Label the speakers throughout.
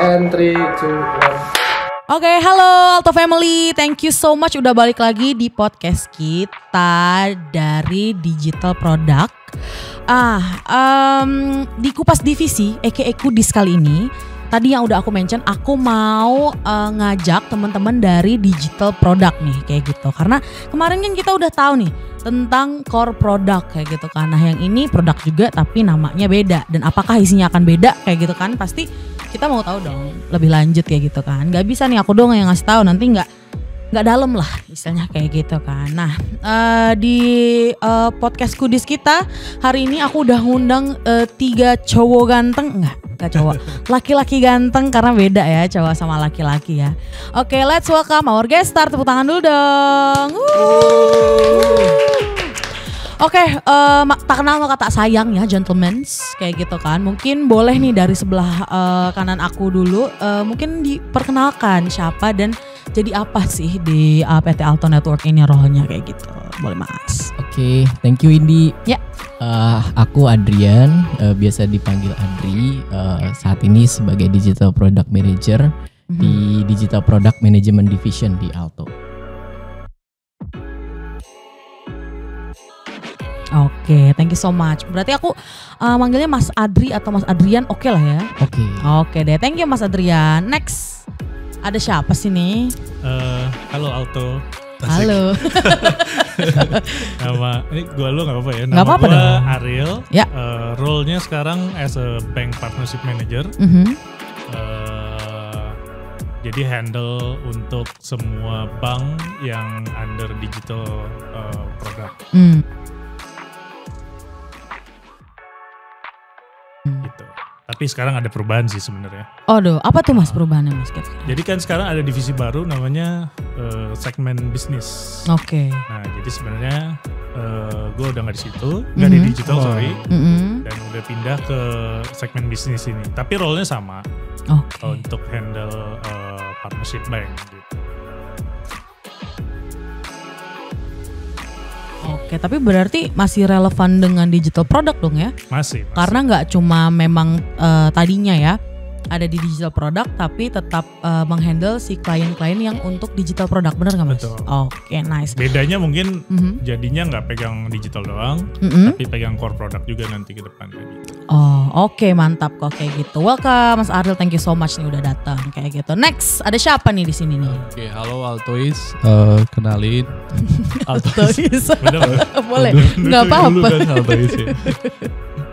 Speaker 1: And 3, 2, 1.
Speaker 2: Oke, halo Alto Family. Thank you so much udah balik lagi di podcast kita dari Digital Product. Di Kupas Divisi, aka Kudis kali ini, tadi yang udah aku mention, aku mau ngajak teman-teman dari Digital Product nih, kayak gitu. Karena kemarin kan kita udah tahu nih tentang core product kayak gitu kan. Nah yang ini produk juga tapi namanya beda. Dan apakah isinya akan beda kayak gitu kan. Pasti kita mau tahu dong lebih lanjut kayak gitu kan. Gak bisa nih aku doang yang ngasih tahu, nanti gak dalam lah istilahnya kayak gitu kan. Nah di podcast Kudis kita hari ini aku udah ngundang 3 cowok ganteng. Enggak cowok, laki-laki ganteng karena beda ya cowok sama laki-laki ya. Oke, let's welcome our guest star. Tepuk tangan dulu dong. Oke, tak kenal maka tak sayang ya, gentlemen, kayak gitu kan. Mungkin boleh nih dari sebelah kanan aku dulu, mungkin diperkenalkan siapa dan jadi apa sih di PT Alto Network ini role-nya kayak gitu. Boleh Mas.
Speaker 3: Oke, thank you Indi.
Speaker 2: Ya.
Speaker 3: Aku Adrian, biasa dipanggil Adri. Saat ini sebagai Digital Product Manager di Digital Product Management Division di Alto.
Speaker 2: Oke, thank you so much. Berarti aku manggilnya Mas Adri atau Mas Adrian, oke lah ya?
Speaker 3: Oke.
Speaker 2: Oke deh, thank you Mas Adrian. Next, ada siapa sih nih?
Speaker 4: Halo Alto.
Speaker 2: Halo.
Speaker 4: Nama ini gue lu nggak apa-apa ya?
Speaker 2: Nggak
Speaker 4: Nama
Speaker 2: apa-apa
Speaker 4: gue
Speaker 2: dong.
Speaker 4: Ariel.
Speaker 2: Ya.
Speaker 4: Role-nya sekarang as a bank partnership manager. Jadi handle untuk semua bank yang under digital product. Gitu. Tapi sekarang ada perubahan sih sebenarnya.
Speaker 2: Aduh, apa tuh Mas perubahannya Mas?
Speaker 4: Jadi kan sekarang ada divisi baru namanya segmen bisnis.
Speaker 2: Oke.
Speaker 4: Nah jadi sebenarnya gue udah nggak di situ, nggak di digital dan udah pindah ke segmen bisnis ini. Tapi role-nya sama untuk handle partnership bank. Gitu.
Speaker 2: Oke, tapi berarti masih relevan dengan digital product dong ya?
Speaker 4: Masih.
Speaker 2: Karena nggak cuma memang tadinya ya ada di digital product, tapi tetap menghandle si klien-klien yang untuk digital product, bener nggak Mas?
Speaker 4: Betul.
Speaker 2: Oke, nice.
Speaker 4: Bedanya mungkin jadinya nggak pegang digital doang, tapi pegang core product juga nanti ke depan kayak gitu.
Speaker 2: Oh, oke, mantap kok kayak gitu. Welcome Mas Ariel, thank you so much nih udah datang kayak gitu. Next, ada siapa nih di sini nih?
Speaker 5: Oke, halo Altois, kenalin.
Speaker 2: Altois.
Speaker 4: Bener.
Speaker 2: Boleh, nggak apa-apa.
Speaker 5: Kan Altois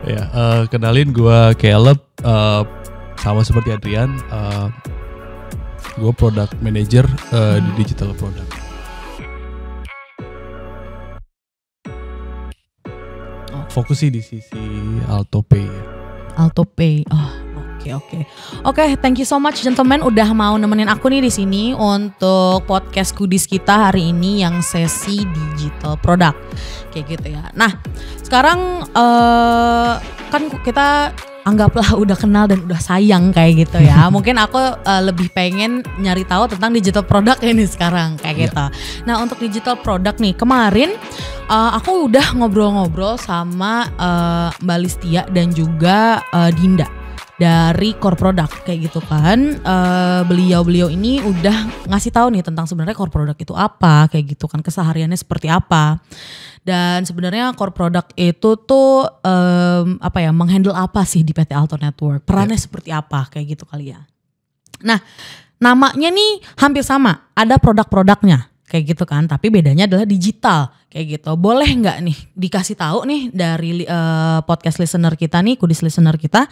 Speaker 5: ya. Kenalin gue Caleb, sama seperti Adrian, gue product manager di digital product. Fokus sih di sisi Alto Pay.
Speaker 2: Alto Pay. Oke, thank you so much gentlemen udah mau nemenin aku nih di sini untuk podcast Kudis kita hari ini yang sesi digital product kayak gitu ya. Nah, sekarang kan kita anggaplah udah kenal dan udah sayang kayak gitu ya. Mungkin aku lebih pengen nyari tahu tentang digital product ini sekarang kayak gitu. Nah, untuk digital product nih kemarin aku udah ngobrol-ngobrol sama Mbak Listia dan juga Dinda dari core product kayak gitu kan. Beliau ini udah ngasih tahu nih tentang sebenarnya core product itu apa kayak gitu kan, kesehariannya seperti apa. Dan sebenarnya core product itu tuh menghandle apa sih di PT Alto Network, perannya seperti apa kayak gitu kali ya. Nah, namanya nih hampir sama, ada produk-produknya kayak gitu kan, tapi bedanya adalah digital kayak gitu. Boleh nggak nih dikasih tahu nih dari podcast listener kita nih, Kudis listener kita,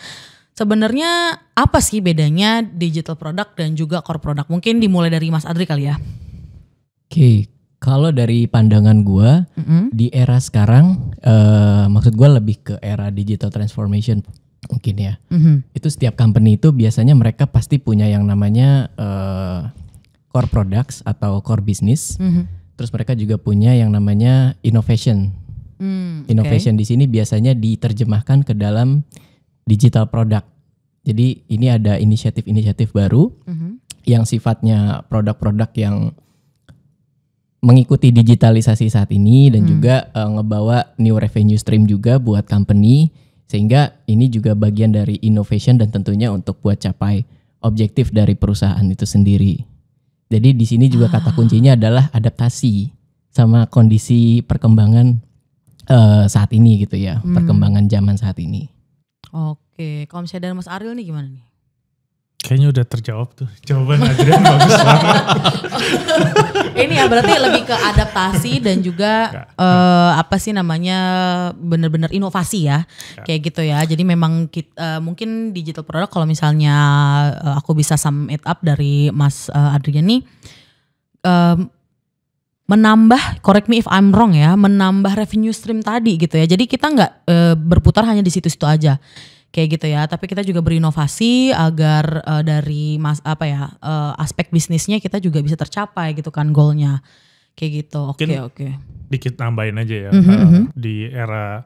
Speaker 2: sebenarnya apa sih bedanya digital product dan juga core product? Mungkin dimulai dari Mas Adri kali ya.
Speaker 3: Oke, kalau dari pandangan gue di era sekarang, maksud gue lebih ke era digital transformation mungkin ya. Itu setiap company itu biasanya mereka pasti punya yang namanya core products atau core business. Terus mereka juga punya yang namanya innovation. Innovation di sini biasanya diterjemahkan ke dalam digital product. Jadi ini ada inisiatif-inisiatif baru yang sifatnya produk-produk yang mengikuti digitalisasi saat ini dan juga ngebawa new revenue stream juga buat company, sehingga ini juga bagian dari innovation dan tentunya untuk buat capai objektif dari perusahaan itu sendiri. Jadi di sini juga kata kuncinya adalah adaptasi sama kondisi perkembangan saat ini gitu ya, perkembangan zaman saat ini.
Speaker 2: Oke, kalau misalnya dari Mas Ariel nih gimana nih?
Speaker 4: Kayaknya udah terjawab tuh. Jawaban Adrian bagus banget.
Speaker 2: Ini ya berarti lebih ke adaptasi dan juga apa sih namanya benar-benar inovasi ya. Kayak gitu ya. Jadi memang mungkin digital product kalau misalnya aku bisa sum it up dari Mas Adrian nih. Menambah, correct me if I'm wrong ya, menambah revenue stream tadi gitu ya. Jadi kita nggak berputar hanya di situ-situ aja, kayak gitu ya. Tapi kita juga berinovasi agar dari aspek bisnisnya kita juga bisa tercapai gitu kan goalnya, kayak gitu. Oke.
Speaker 4: Dikit nambahin aja ya, di era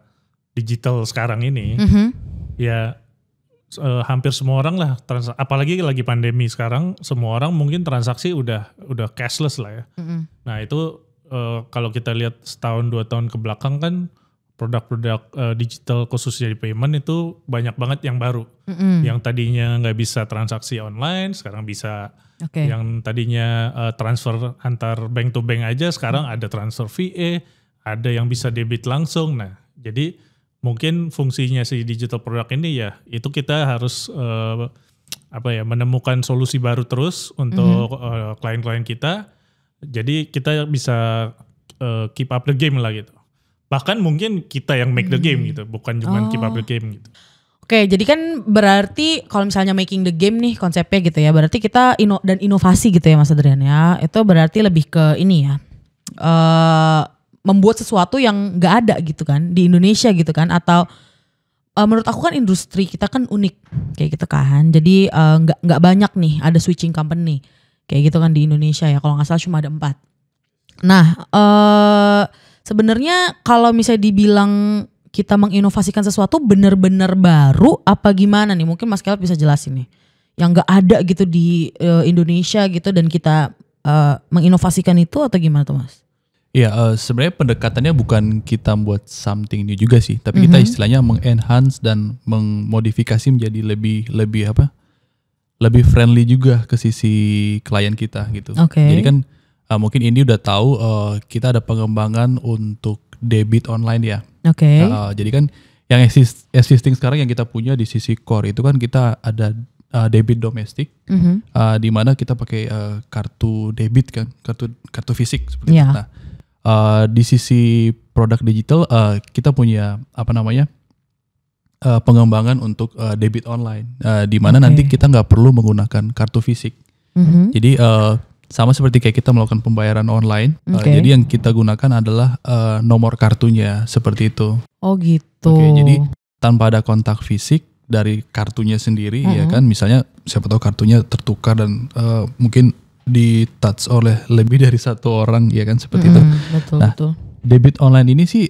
Speaker 4: digital sekarang ini, ya hampir semua orang lah, apalagi lagi pandemi sekarang, semua orang mungkin transaksi udah cashless lah ya. Nah itu kalau kita lihat setahun 2 tahun ke belakang kan produk-produk digital khususnya di payment itu banyak banget yang baru. Yang tadinya nggak bisa transaksi online, sekarang bisa. Yang tadinya transfer antar bank to bank aja, sekarang ada transfer VA, ada yang bisa debit langsung. Nah jadi mungkin fungsinya si digital product ini ya itu kita harus menemukan solusi baru terus untuk klien-klien kita. Jadi kita bisa keep up the game lah gitu. Bahkan mungkin kita yang make the game gitu, bukan cuma keep up the game gitu.
Speaker 2: Oke, jadi kan berarti kalau misalnya making the game nih konsepnya gitu ya, berarti kita dan inovasi gitu ya Mas Adrian ya. Itu berarti lebih ke ini ya. Membuat sesuatu yang nggak ada gitu kan di Indonesia gitu kan, atau menurut aku kan industri kita kan unik kayak gitu kan, jadi nggak banyak nih ada switching company kayak gitu kan di Indonesia ya, kalau nggak salah cuma ada 4. Nah sebenarnya kalau misalnya dibilang kita menginovasikan sesuatu benar-benar baru apa gimana nih, mungkin Mas Kelvin bisa jelasin nih yang nggak ada gitu di Indonesia gitu dan kita menginovasikan itu atau gimana tuh Mas?
Speaker 5: Ya sebenarnya pendekatannya bukan kita buat something new juga sih, tapi kita istilahnya mengenhance dan memodifikasi menjadi lebih friendly juga ke sisi klien kita gitu. Jadi kan mungkin ini udah tahu kita ada pengembangan untuk debit online ya. Jadi kan yang existing sekarang yang kita punya di sisi core itu kan kita ada debit domestik, di mana kita pakai kartu debit kan, kartu fisik seperti itu. Nah, di sisi produk digital kita punya pengembangan untuk debit online, di mana nanti kita nggak perlu menggunakan kartu fisik. Jadi sama seperti kayak kita melakukan pembayaran online, jadi yang kita gunakan adalah nomor kartunya seperti itu.
Speaker 2: Oh gitu.
Speaker 5: Jadi tanpa ada kontak fisik dari kartunya sendiri, ya kan, misalnya siapa tahu kartunya tertukar dan mungkin di touch oleh lebih dari satu orang, ya kan, seperti itu. Betul. Debit online ini sih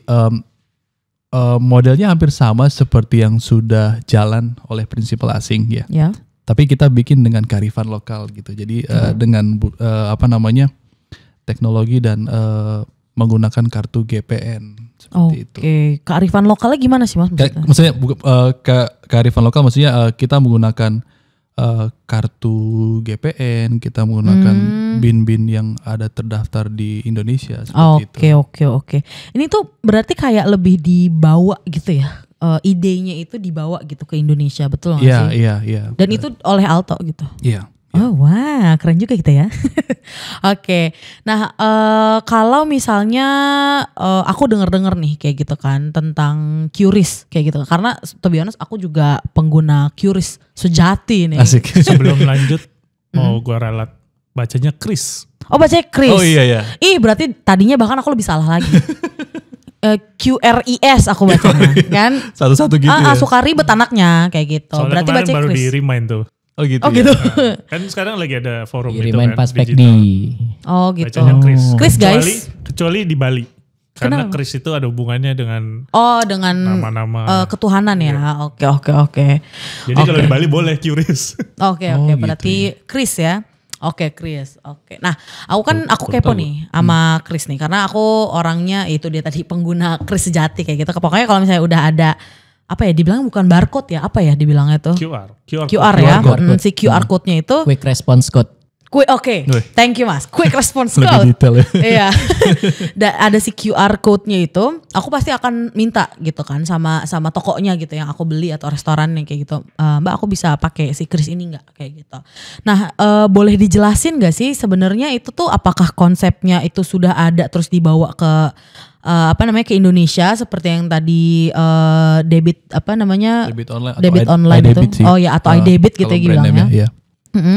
Speaker 5: modelnya hampir sama seperti yang sudah jalan oleh prinsipal asing ya. Tapi kita bikin dengan kearifan lokal gitu. Jadi dengan teknologi dan menggunakan kartu GPN seperti itu.
Speaker 2: Kearifan lokalnya gimana sih Mas?
Speaker 5: Maksudnya kearifan lokal maksudnya kita menggunakan kartu GPN, kita menggunakan bin-bin yang ada terdaftar di Indonesia seperti itu.
Speaker 2: Oke. Ini tuh berarti kayak lebih dibawa gitu ya, idenya itu dibawa gitu ke Indonesia, betul nggak sih?
Speaker 5: Iya.
Speaker 2: Dan itu oleh Alto gitu?
Speaker 5: Iya.
Speaker 2: Oh wah, keren juga kita ya. Oke. Nah kalau misalnya aku denger nih kayak gitu kan tentang QRIS kayak gitu, karena to be honest aku juga pengguna QRIS sejati nih.
Speaker 5: Asik.
Speaker 4: Sebelum lanjut mau gue ralat bacanya Kris.
Speaker 2: Oh bacanya Kris.
Speaker 5: Oh iya.
Speaker 2: Berarti tadinya bahkan aku lebih salah lagi. QRIS aku bacanya kan.
Speaker 5: Satu-satu gitu ya.
Speaker 2: Suka ribet anaknya kayak gitu.
Speaker 4: Soalnya
Speaker 2: berarti
Speaker 4: kemarin
Speaker 2: baca
Speaker 4: baru
Speaker 2: Kris.
Speaker 4: di remind tuh.
Speaker 5: Oh gitu.
Speaker 4: Nah, kan sekarang lagi ada forum itu
Speaker 3: Remind
Speaker 4: kan.
Speaker 3: Paspekdi.
Speaker 2: Oh gitu.
Speaker 4: Bacanya Kris.
Speaker 2: Kris guys.
Speaker 4: Kecuali di Bali. Karena Kris itu ada hubungannya dengan
Speaker 2: dengan
Speaker 4: nama-nama
Speaker 2: ketuhanan ya. Oke.
Speaker 4: Jadi kalau di Bali boleh QRIS.
Speaker 2: Oke. Berarti gitu. Kris ya. Oke, Kris. Oke. Nah, aku kepo nih sama Kris nih, karena aku orangnya itu dia tadi pengguna Kris sejati kayak gitu. Pokoknya kalau misalnya udah ada apa ya dibilang bukan barcode ya, apa ya dibilangnya tuh? QR ya. Si QR code-nya itu
Speaker 3: quick response code.
Speaker 2: Oke. Thank you Mas. Quick response code.
Speaker 5: Lebih detail ya.
Speaker 2: Iya. Dan ada si QR code-nya itu, aku pasti akan minta gitu kan sama tokonya gitu yang aku beli atau restoran yang kayak gitu. Mbak, aku bisa pakai si kris ini enggak kayak gitu. Nah, boleh dijelasin enggak sih sebenarnya itu tuh apakah konsepnya itu sudah ada terus dibawa ke ke Indonesia seperti yang tadi debit online itu. Oh ya, atau iDebit gitu ya bilangnya.
Speaker 5: Ya.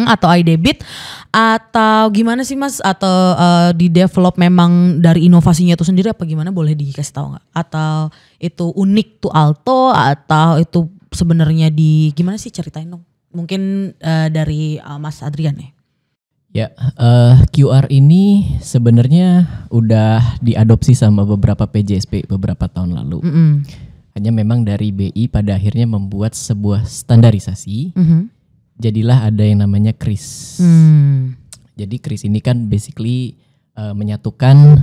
Speaker 2: Atau iDebit atau gimana sih Mas, atau di develop memang dari inovasinya itu sendiri apa gimana, boleh dikasih tahu nggak? Atau itu unik tuh Alto, atau itu sebenarnya di gimana sih, ceritain dong mungkin dari Mas Adrian ya.
Speaker 3: Ya, QR ini sebenarnya udah diadopsi sama beberapa PJSP beberapa tahun lalu. Hanya memang dari BI pada akhirnya membuat sebuah standarisasi. Jadilah ada yang namanya KRIS. Jadi KRIS ini kan basically menyatukan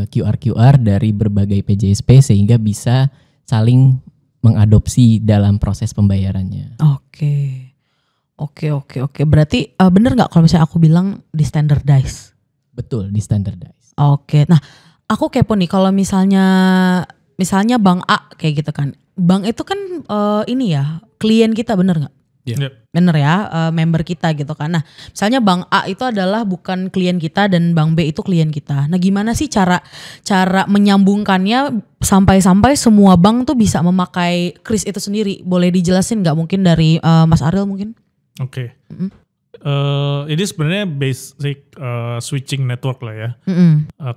Speaker 3: QR dari berbagai PJSP sehingga bisa saling mengadopsi dalam proses pembayarannya.
Speaker 2: Oke. Berarti bener nggak kalau misalnya aku bilang di standardize?
Speaker 3: Betul, di standardize.
Speaker 2: Oke. Nah, aku kepo nih kalau misalnya Bank A kayak gitu kan. Bank itu kan ini ya klien kita, bener nggak?
Speaker 5: Yeah.
Speaker 2: Bener ya, member kita gitu kan. Nah, misalnya Bank A itu adalah bukan klien kita dan Bank B itu klien kita. Nah, gimana sih cara menyambungkannya sampai semua bank tuh bisa memakai KRIS itu sendiri? Boleh dijelasin nggak mungkin dari Mas Ariel mungkin?
Speaker 4: Oke. Ini sebenarnya basic switching network lah ya.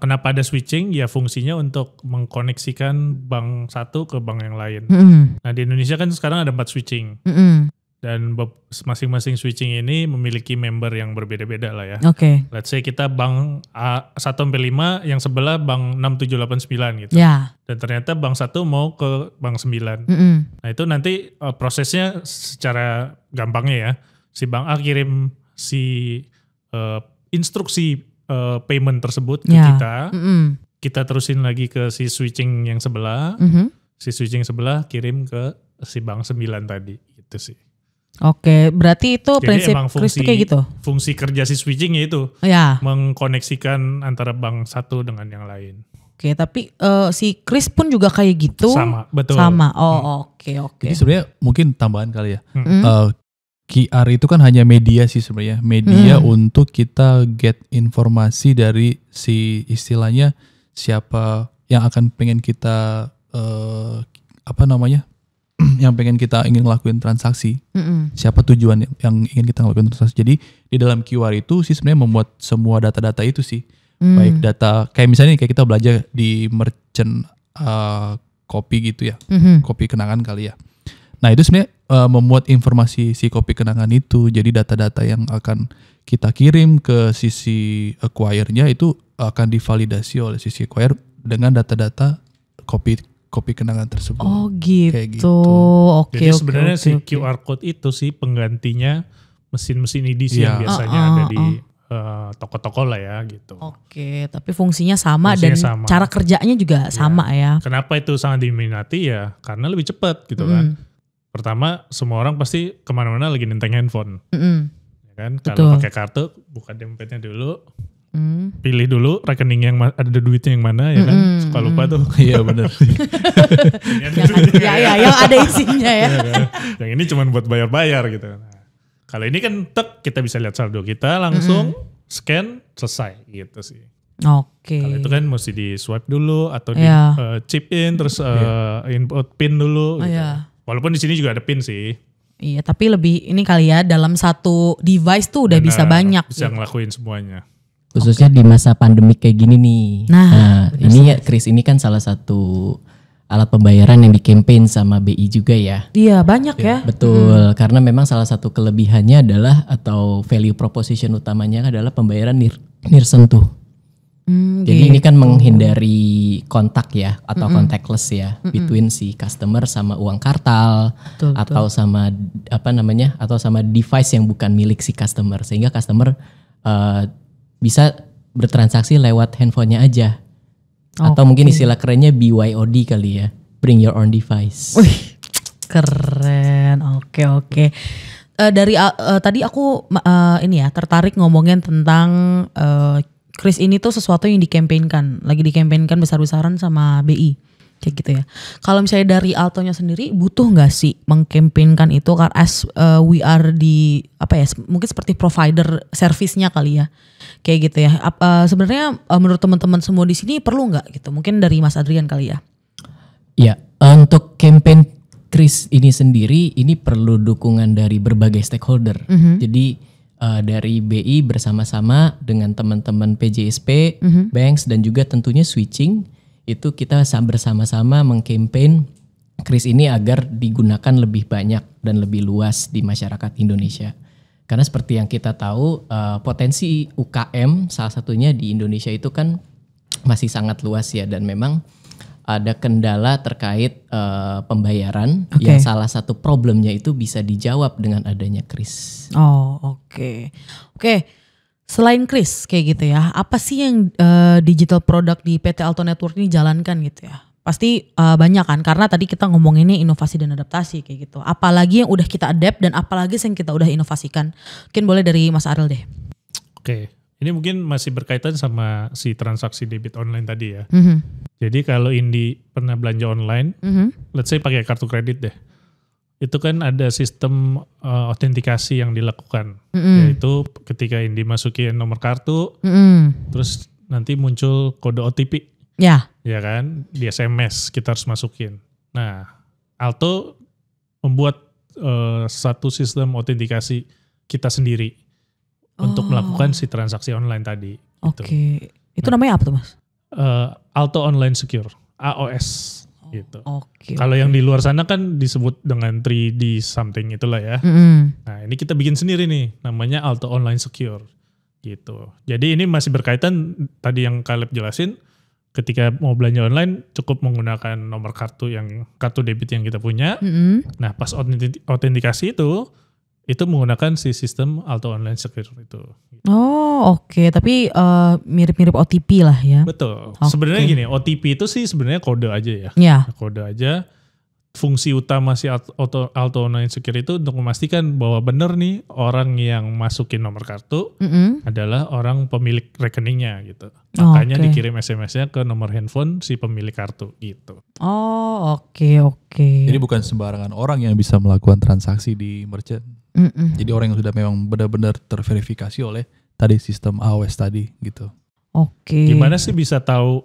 Speaker 4: Kenapa ada switching? Ya fungsinya untuk mengkoneksikan bank satu ke bank yang lain. Nah, di Indonesia kan sekarang ada 4 switching. Dan masing-masing switching ini memiliki member yang berbeda-beda lah ya. Let's say kita bank 1-5, yang sebelah bank 6789 gitu. Dan ternyata bank 1 mau ke bank 9. Nah, itu nanti prosesnya secara gampangnya ya. Si bank A kirim si instruksi payment tersebut ke kita. Kita terusin lagi ke si switching yang sebelah. Si switching sebelah kirim ke si bank 9 tadi gitu sih.
Speaker 2: Oke, berarti itu
Speaker 4: jadi
Speaker 2: prinsip KRIS kayak gitu?
Speaker 4: Fungsi kerja si switchingnya itu mengkoneksikan antara bank satu dengan yang lain.
Speaker 2: Oke, tapi si KRIS pun juga kayak gitu?
Speaker 4: Sama, betul.
Speaker 2: Sama, oke.
Speaker 5: Jadi sebenarnya mungkin tambahan kali ya. QR itu kan hanya media sih sebenarnya. Media untuk kita get informasi dari si istilahnya siapa yang akan pengen kita yang pengen kita ingin ngelakuin transaksi, siapa tujuan yang ingin kita ngelakuin transaksi. Jadi di dalam QR itu sih sebenarnya membuat semua data-data itu sih, baik data kayak misalnya kayak kita belajar di merchant kopi gitu ya, kopi kenangan kali ya. Nah itu sebenarnya memuat informasi si kopi kenangan itu, jadi data-data yang akan kita kirim ke sisi acquire-nya itu akan divalidasi oleh sisi acquire dengan data-data kopi kenangan tersebut.
Speaker 2: Oh gitu.
Speaker 5: Kayak gitu.
Speaker 4: Jadi sebenarnya si QR code itu sih penggantinya mesin-mesin edisi yang biasanya ada di toko-toko lah ya gitu.
Speaker 2: Oke, tapi fungsinya sama dan cara kerjanya juga sama ya.
Speaker 4: Kenapa itu sangat diminati ya? Karena lebih cepat gitu kan. Pertama, semua orang pasti kemana-mana lagi nenteng handphone. Ya kan? Kalau pakai kartu, buka dompetnya dulu. Pilih dulu rekening yang ada duitnya yang mana ya kan, suka lupa tuh.
Speaker 5: Iya benar.
Speaker 2: Yang ada isinya ya.
Speaker 4: Yang ini cuma buat bayar-bayar gitu. Nah, kalau ini kan kita bisa lihat saldo kita langsung scan selesai gitu sih. Kalau itu kan mesti di swipe dulu atau di chip in terus input pin dulu. Gitu. Walaupun di sini juga ada pin sih.
Speaker 2: Iya, tapi lebih ini kali ya dalam satu device tuh udah bisa banyak.
Speaker 4: Bisa ngelakuin semuanya.
Speaker 3: Khususnya di masa pandemik kayak gini nih. Nah ini ya KRIS ini kan salah satu alat pembayaran yang di campaign sama BI juga ya.
Speaker 2: Iya banyak ya.
Speaker 3: Betul, karena memang salah satu kelebihannya adalah atau value proposition utamanya adalah pembayaran nirsentuh. Jadi ini kan menghindari kontak ya atau contactless ya between si customer sama uang kartal atau sama atau sama device yang bukan milik si customer, sehingga customer bisa bertransaksi lewat handphonenya aja. Atau mungkin istilah kerennya BYOD kali ya, bring your own device.
Speaker 2: Keren, oke. Dari tadi aku tertarik ngomongin tentang Kris ini tuh sesuatu yang lagi dikampeinkan besar-besaran sama BI. Kayak gitu ya. Kalau misalnya dari Altonya sendiri butuh nggak sih mengkampanyekan itu as we are di mungkin seperti provider service-nya kali ya. Kayak gitu ya. Sebenarnya menurut teman-teman semua di sini perlu nggak gitu? Mungkin dari Mas Adrian kali ya.
Speaker 3: Ya, untuk campaign Kris ini sendiri ini perlu dukungan dari berbagai stakeholder. Jadi dari BI bersama-sama dengan teman-teman PJSP, banks dan juga tentunya switching itu kita bersama-sama mengkampanye Kris ini agar digunakan lebih banyak dan lebih luas di masyarakat Indonesia. Karena seperti yang kita tahu potensi UKM salah satunya di Indonesia itu kan masih sangat luas ya, dan memang ada kendala terkait pembayaran yang salah satu problemnya itu bisa dijawab dengan adanya Kris.
Speaker 2: Oh oke. Selain Kris kayak gitu ya, apa sih yang digital product di PT Alto Network ini jalankan gitu ya? Pasti banyak kan, karena tadi kita ngomonginnya inovasi dan adaptasi kayak gitu. Apalagi yang udah kita adapt dan apalagi yang kita udah inovasikan. Mungkin boleh dari Mas Ariel deh.
Speaker 4: Oke, ini mungkin masih berkaitan sama si transaksi debit online tadi ya. Jadi kalau Indi pernah belanja online, let's say pakai kartu kredit deh. Itu kan ada sistem autentikasi yang dilakukan, yaitu ketika Indi masukin nomor kartu, terus nanti muncul kode OTP, ya kan, di SMS kita harus masukin. Nah, Alto membuat satu sistem autentikasi kita sendiri untuk melakukan si transaksi online tadi.
Speaker 2: Oke, itu namanya apa tuh Mas?
Speaker 4: Alto Online Secure, AOS. Gitu. Kalau yang di luar sana kan disebut dengan 3D something itulah ya. Nah ini kita bikin sendiri nih, namanya Alto Online Secure gitu. Jadi ini masih berkaitan tadi yang Caleb jelasin, ketika mau belanja online cukup menggunakan nomor kartu debit yang kita punya. Nah pas autentikasi itu menggunakan si sistem Alto Online Secure itu.
Speaker 2: Oh oke. Tapi mirip-mirip OTP lah ya.
Speaker 4: Betul. Sebenarnya gini, OTP itu sih sebenarnya kode aja ya. Kode aja. Fungsi utama si Alto Online Secure itu untuk memastikan bahwa benar nih orang yang masukin nomor kartu adalah orang pemilik rekeningnya gitu. Makanya dikirim SMS-nya ke nomor handphone si pemilik kartu gitu.
Speaker 2: Oh oke.
Speaker 5: Jadi bukan sembarangan orang yang bisa melakukan transaksi di merchant. Jadi orang yang sudah memang benar-benar terverifikasi oleh tadi sistem AOS tadi gitu.
Speaker 2: Oke.
Speaker 4: Gimana sih bisa tahu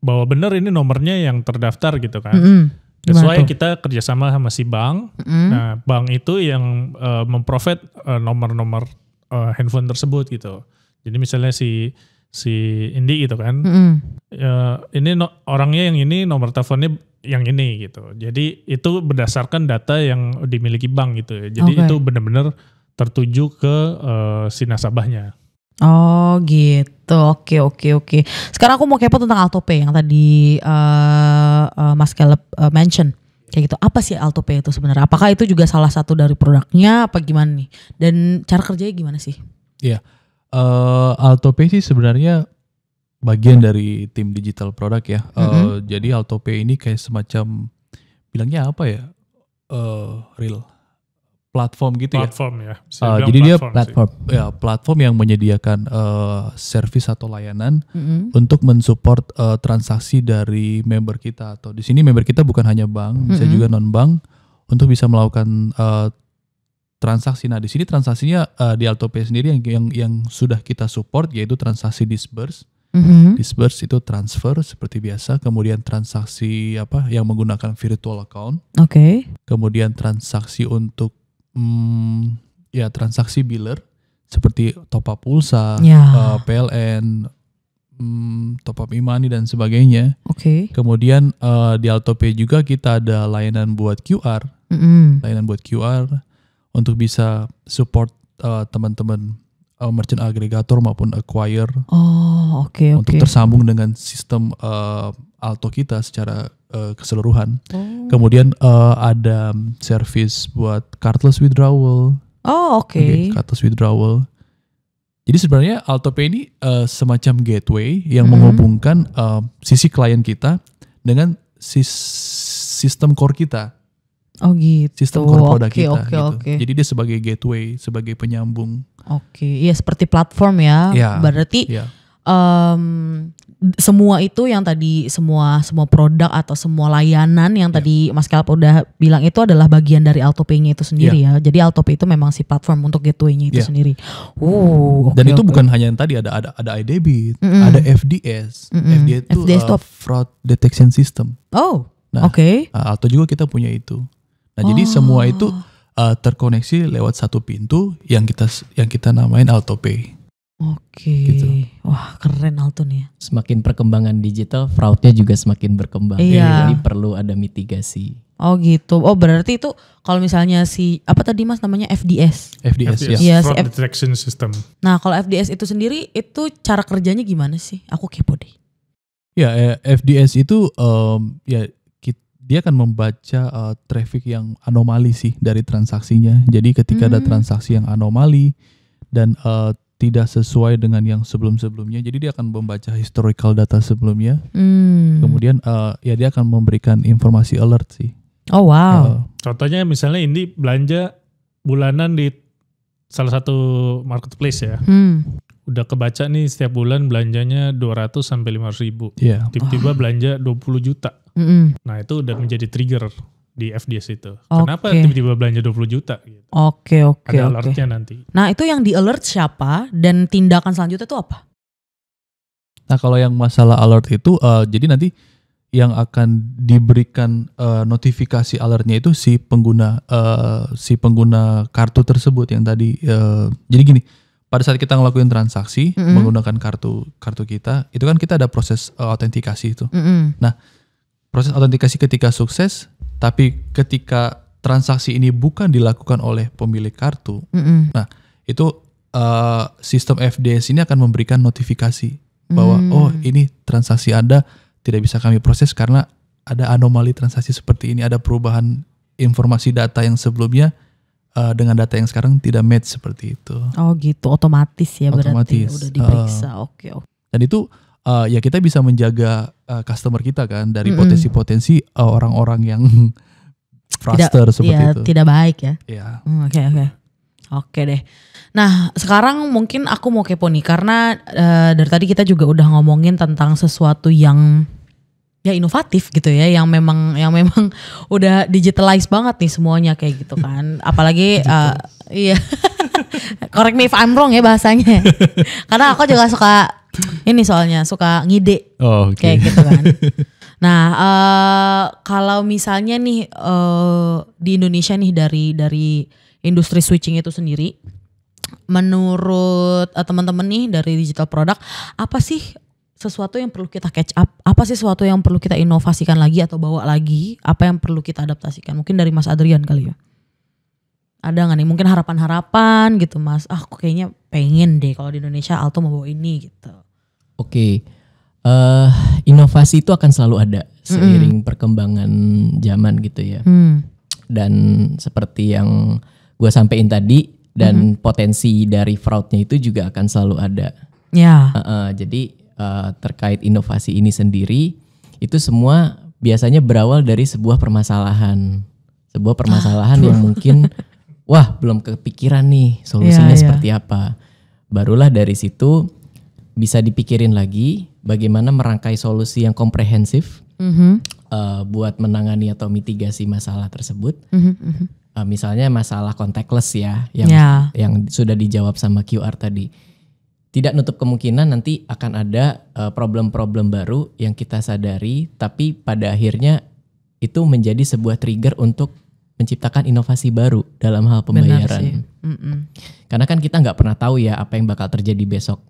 Speaker 4: bahwa benar ini nomornya yang terdaftar gitu kan? Sesuai kita kerjasama sama si bank. Nah bank itu yang memprovide nomor-nomor handphone tersebut gitu. Jadi misalnya si Indi gitu kan, ini orangnya yang ini, nomor teleponnya yang ini gitu. Jadi itu berdasarkan data yang dimiliki bank gitu. Jadi itu benar-benar tertuju ke si nasabahnya.
Speaker 2: Oh gitu, oke. Sekarang aku mau kepo tentang AltoPay yang tadi Mas Caleb mention. Kayak gitu, apa sih AltoPay itu sebenarnya? Apakah itu juga salah satu dari produknya apa gimana nih? Dan cara kerjanya gimana sih?
Speaker 5: Iya, AltoPay sih sebenarnya bagian dari tim digital product ya. Jadi AltoPay ini kayak semacam, bilangnya apa ya? Real platform gitu
Speaker 4: platform
Speaker 5: ya.
Speaker 4: Jadi
Speaker 5: dia platform yang menyediakan service atau layanan untuk mensupport transaksi dari member kita, atau di sini member kita bukan hanya bank, bisa juga non bank untuk bisa melakukan transaksi. Nah di sini transaksinya di AltoPay sendiri yang sudah kita support yaitu transaksi disburse. Disburse itu transfer seperti biasa, kemudian transaksi yang menggunakan virtual account. Kemudian transaksi untuk transaksi biller seperti top up pulsa, PLN, top up e-money dan sebagainya. Kemudian di AltoPay juga kita ada layanan buat QR, layanan buat QR untuk bisa support teman-teman merchant aggregator maupun acquire untuk tersambung dengan sistem Alto kita secara keseluruhan. Kemudian ada service buat cardless withdrawal. Cardless withdrawal. Jadi sebenarnya AltoPay ini semacam gateway yang menghubungkan sisi klien kita dengan sistem core kita.
Speaker 2: Oh gitu.
Speaker 5: Sistem core product kita
Speaker 2: gitu.
Speaker 5: Jadi dia sebagai gateway, sebagai penyambung.
Speaker 2: Iya seperti platform ya. Berarti semua itu yang tadi semua produk atau semua layanan yang tadi Mas Kelp udah bilang itu adalah bagian dari AltoPay-nya itu sendiri ya. Jadi AltoPay itu memang si platform untuk gateway-nya itu sendiri.
Speaker 5: Dan itu bukan hanya yang tadi ada iDebit, ada FDS. FDS itu fraud detection system. Alto juga kita punya itu. Nah, jadi semua itu terkoneksi lewat satu pintu yang kita namain AltoPay.
Speaker 2: Gitu. Wah keren Alto nih ya.
Speaker 3: Semakin perkembangan digital, fraudnya juga semakin berkembang. Jadi perlu ada mitigasi.
Speaker 2: Oh gitu. Oh berarti itu kalau misalnya apa tadi Mas namanya FDS
Speaker 4: ya. Fraud Detection System.
Speaker 2: Nah kalau FDS itu sendiri itu cara kerjanya gimana sih? Aku kepo deh.
Speaker 5: Ya FDS itu dia akan membaca traffic yang anomali sih dari transaksinya. Jadi ketika ada transaksi yang anomali dan tidak sesuai dengan yang sebelum-sebelumnya, jadi dia akan membaca historical data sebelumnya. Kemudian dia akan memberikan informasi alert sih.
Speaker 2: Oh wow.
Speaker 4: Contohnya misalnya ini belanja bulanan di salah satu marketplace ya. Udah kebaca nih setiap bulan belanjanya 200 sampai 500 ribu. Tiba-tiba belanja 20 juta. Nah itu udah menjadi trigger di FDS itu. Kenapa tiba-tiba belanja 20 juta? Gitu. Ada alertnya nanti.
Speaker 2: Nah itu yang di alert siapa dan tindakan selanjutnya itu apa?
Speaker 5: Nah kalau yang masalah alert itu, jadi nanti yang akan diberikan notifikasi alertnya itu si pengguna kartu tersebut yang tadi. Jadi gini, pada saat kita ngelakuin transaksi menggunakan kartu kita, itu kan kita ada proses autentikasi itu. Nah proses autentikasi ketika sukses, tapi ketika transaksi ini bukan dilakukan oleh pemilik kartu, nah itu sistem FDS ini akan memberikan notifikasi bahwa ini transaksi Anda tidak bisa kami proses karena ada anomali transaksi seperti ini, ada perubahan informasi data yang sebelumnya dengan data yang sekarang tidak match seperti itu.
Speaker 2: Oh gitu, otomatis ya berarti udah diperiksa. Oke. Dan
Speaker 5: itu ya kita bisa menjaga customer kita kan dari potensi-potensi orang-orang yang fraudster seperti itu.
Speaker 2: Tidak baik ya.
Speaker 5: Iya.
Speaker 2: Oke deh. Nah sekarang mungkin aku mau kepo nih karena dari tadi kita juga udah ngomongin tentang sesuatu yang ya inovatif gitu ya, yang memang udah digitalize banget nih semuanya kayak gitu kan. Apalagi iya. Correct me if I'm wrong ya bahasanya. Karena aku juga suka ini soalnya suka ngide kayak gitu kan. Nah kalau misalnya nih di Indonesia nih dari industri switching itu sendiri, menurut teman-teman nih dari digital product, apa sih sesuatu yang perlu kita catch up? Apa sih sesuatu yang perlu kita inovasikan lagi atau bawa lagi? Apa yang perlu kita adaptasikan? Mungkin dari Mas Adrian kali ya. Ada nggak nih mungkin harapan-harapan gitu Mas? Aku kayaknya pengen deh kalau di Indonesia Alto mau bawa ini gitu.
Speaker 3: Oke. Inovasi itu akan selalu ada seiring perkembangan zaman gitu ya. Dan seperti yang gue sampein tadi, dan potensi dari fraudnya itu juga akan selalu ada. Jadi terkait inovasi ini sendiri, itu semua biasanya berawal dari sebuah permasalahan. Sebuah permasalahan yang mungkin belum kepikiran nih solusinya seperti apa. Barulah dari situ bisa dipikirin lagi bagaimana merangkai solusi yang komprehensif buat menangani atau mitigasi masalah tersebut. Misalnya masalah contactless ya, yang sudah dijawab sama QR tadi. Tidak nutup kemungkinan nanti akan ada problem-problem baru yang kita sadari, tapi pada akhirnya itu menjadi sebuah trigger untuk menciptakan inovasi baru dalam hal pembayaran. Karena kan kita nggak pernah tahu ya apa yang bakal terjadi besok.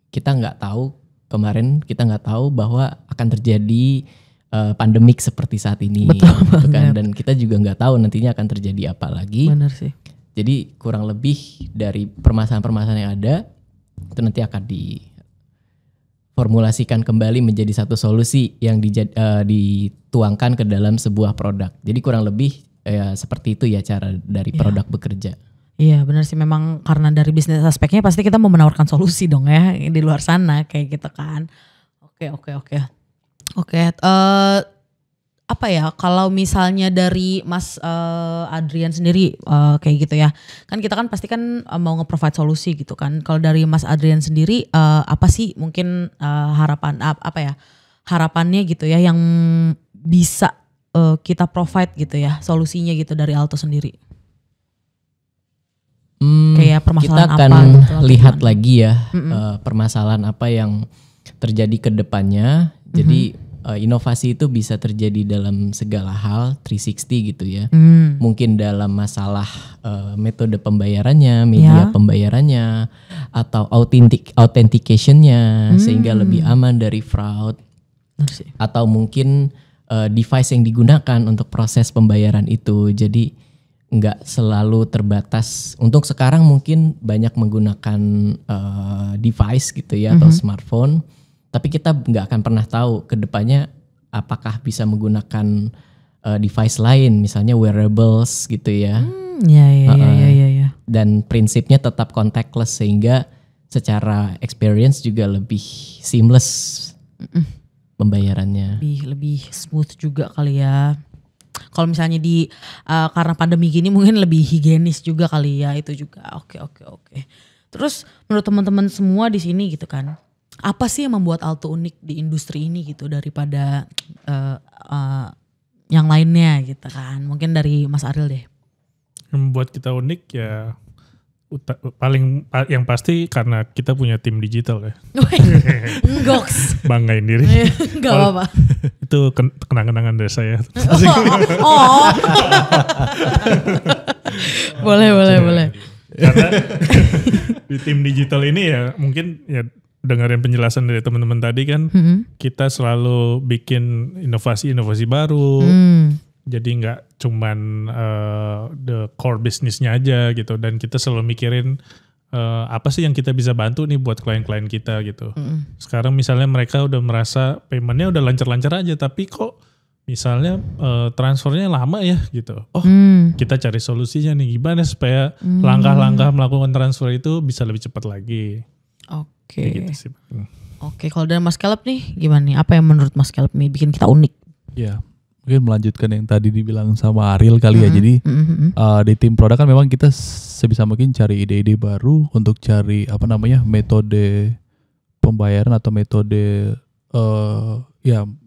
Speaker 3: Kita nggak tahu, kemarin kita nggak tahu bahwa akan terjadi pandemik seperti saat ini.
Speaker 2: Betul
Speaker 3: gitu kan? Dan kita juga nggak tahu nantinya akan terjadi apa lagi.
Speaker 2: Benar sih.
Speaker 3: Jadi kurang lebih dari permasalahan-permasalahan yang ada, itu nanti akan diformulasikan kembali menjadi satu solusi yang dituangkan ke dalam sebuah produk. Jadi kurang lebih seperti itu ya cara dari produk bekerja.
Speaker 2: Iya benar sih, memang karena dari bisnis aspeknya pasti kita mau menawarkan solusi dong ya di luar sana kayak gitu kan. Oke. apa ya, kalau misalnya dari Mas Adrian sendiri kayak gitu ya, kan kita kan pasti kan mau nge-provide solusi gitu kan. Kalau dari Mas Adrian sendiri apa sih mungkin harapannya gitu ya yang bisa kita provide gitu ya solusinya gitu dari Alto sendiri? Kayak permasalahan
Speaker 3: kita akan
Speaker 2: apa gitu,
Speaker 3: lihat lagi ya permasalahan apa yang terjadi ke depannya. Jadi inovasi itu bisa terjadi dalam segala hal 360 gitu ya. Mungkin dalam masalah metode pembayarannya, media pembayarannya, atau authentication-nya sehingga lebih aman dari fraud. Atau mungkin device yang digunakan untuk proses pembayaran itu. Jadi nggak selalu terbatas. Untuk sekarang mungkin banyak menggunakan device gitu ya atau smartphone. Tapi kita nggak akan pernah tahu ke depannya apakah bisa menggunakan device lain, misalnya wearables gitu ya.
Speaker 2: Ya.
Speaker 3: Dan prinsipnya tetap contactless sehingga secara experience juga lebih seamless pembayarannya.
Speaker 2: Lebih smooth juga kali ya. Kalau misalnya karena pandemi gini mungkin lebih higienis juga kali ya, itu juga. Oke. Terus menurut teman-teman semua di sini gitu kan, apa sih yang membuat Alto unik di industri ini gitu daripada yang lainnya gitu kan? Mungkin dari Mas Ariel deh.
Speaker 4: Yang membuat kita unik ya yang pasti karena kita punya tim digital ya.
Speaker 2: Goks.
Speaker 4: Banggain diri.
Speaker 2: Gak apa-apa.
Speaker 4: Itu kenang-kenangan dari saya.
Speaker 2: Boleh.
Speaker 4: Karena di tim digital ini ya mungkin ya dengerin penjelasan dari teman-teman tadi kan, kita selalu bikin inovasi baru. Jadi nggak cuman the core bisnisnya aja gitu, dan kita selalu mikirin apa sih yang kita bisa bantu nih buat klien-klien kita gitu. Sekarang misalnya mereka udah merasa paymentnya udah lancar-lancar aja, tapi kok misalnya transfernya lama ya gitu. Kita cari solusinya nih, gimana supaya langkah-langkah melakukan transfer itu bisa lebih cepat lagi.
Speaker 2: Oke. Oke, kalau dari Mas Caleb nih gimana nih? Apa yang menurut Mas Caleb nih bikin kita unik?
Speaker 5: Ya, mungkin melanjutkan yang tadi dibilang sama Ariel kali ya. Jadi di tim produk kan memang kita sebisa mungkin cari ide-ide baru untuk cari metode pembayaran atau metode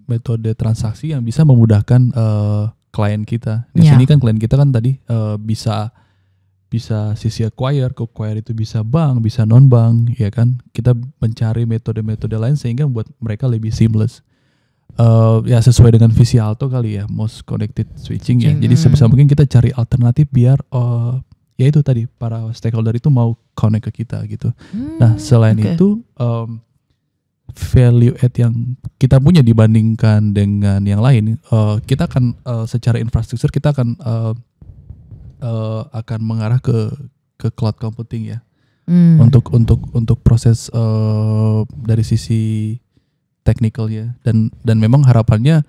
Speaker 5: metode transaksi yang bisa memudahkan klien kita. Di sini kan klien kita kan tadi bisa sisi acquire itu bisa bank, bisa non bank, ya kan. Kita mencari metode-metode lain sehingga membuat mereka lebih seamless. Ya sesuai dengan visi Alto kali ya, most connected switching ya. Jadi sebisa mungkin kita cari alternatif biar ya itu tadi para stakeholder itu mau connect ke kita gitu. Nah selain itu value add yang kita punya dibandingkan dengan yang lain, kita akan secara infrastruktur kita akan mengarah ke cloud computing ya. Untuk proses dari sisi technicalnya, dan memang harapannya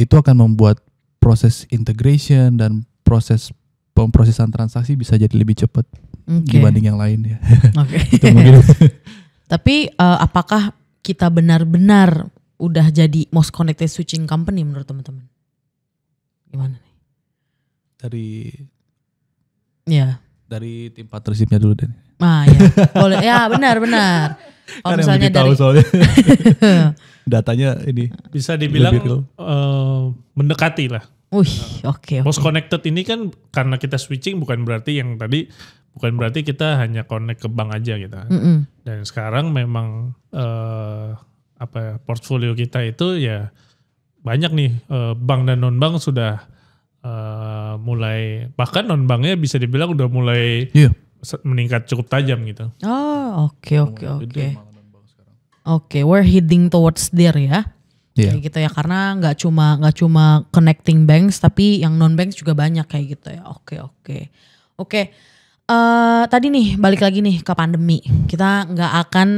Speaker 5: itu akan membuat proses integration dan proses pemrosesan transaksi bisa jadi lebih cepat dibanding yang lain ya. Itu mungkin.
Speaker 2: Tapi apakah kita benar-benar udah jadi most connected switching company menurut teman-teman? Gimana nih?
Speaker 5: Dari tim partnershipnya dulu deh.
Speaker 2: Ya, boleh. Ya benar. Kalau misalnya dari
Speaker 5: soalnya datanya ini
Speaker 4: bisa dibilang mendekati lah.
Speaker 2: Oke.
Speaker 4: Most connected ini kan karena kita switching bukan berarti kita hanya connect ke bank aja gitu. Dan sekarang memang portfolio kita itu ya banyak nih, bank dan non bank sudah mulai, bahkan non banknya bisa dibilang udah mulai meningkat cukup tajam gitu.
Speaker 2: Oke. We're heading towards there ya. Kayak gitu ya, karena nggak cuma connecting banks tapi yang non banks juga banyak kayak gitu ya. Oke. Tadi nih balik lagi nih ke pandemi. Kita nggak akan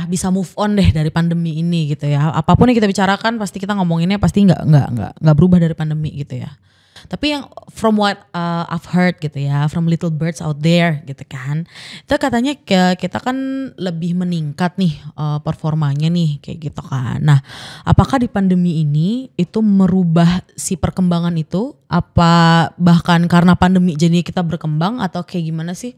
Speaker 2: bisa move on deh dari pandemi ini gitu ya. Apapun yang kita bicarakan pasti kita ngomonginnya pasti nggak berubah dari pandemi gitu ya. Tapi yang from what I've heard gitu ya, from little birds out there gitu kan, itu katanya kita kan lebih meningkat nih performanya nih kayak gitu kan. Nah, apakah di pandemi ini itu merubah si perkembangan itu? Apa bahkan karena pandemi jadi kita berkembang atau kayak gimana sih?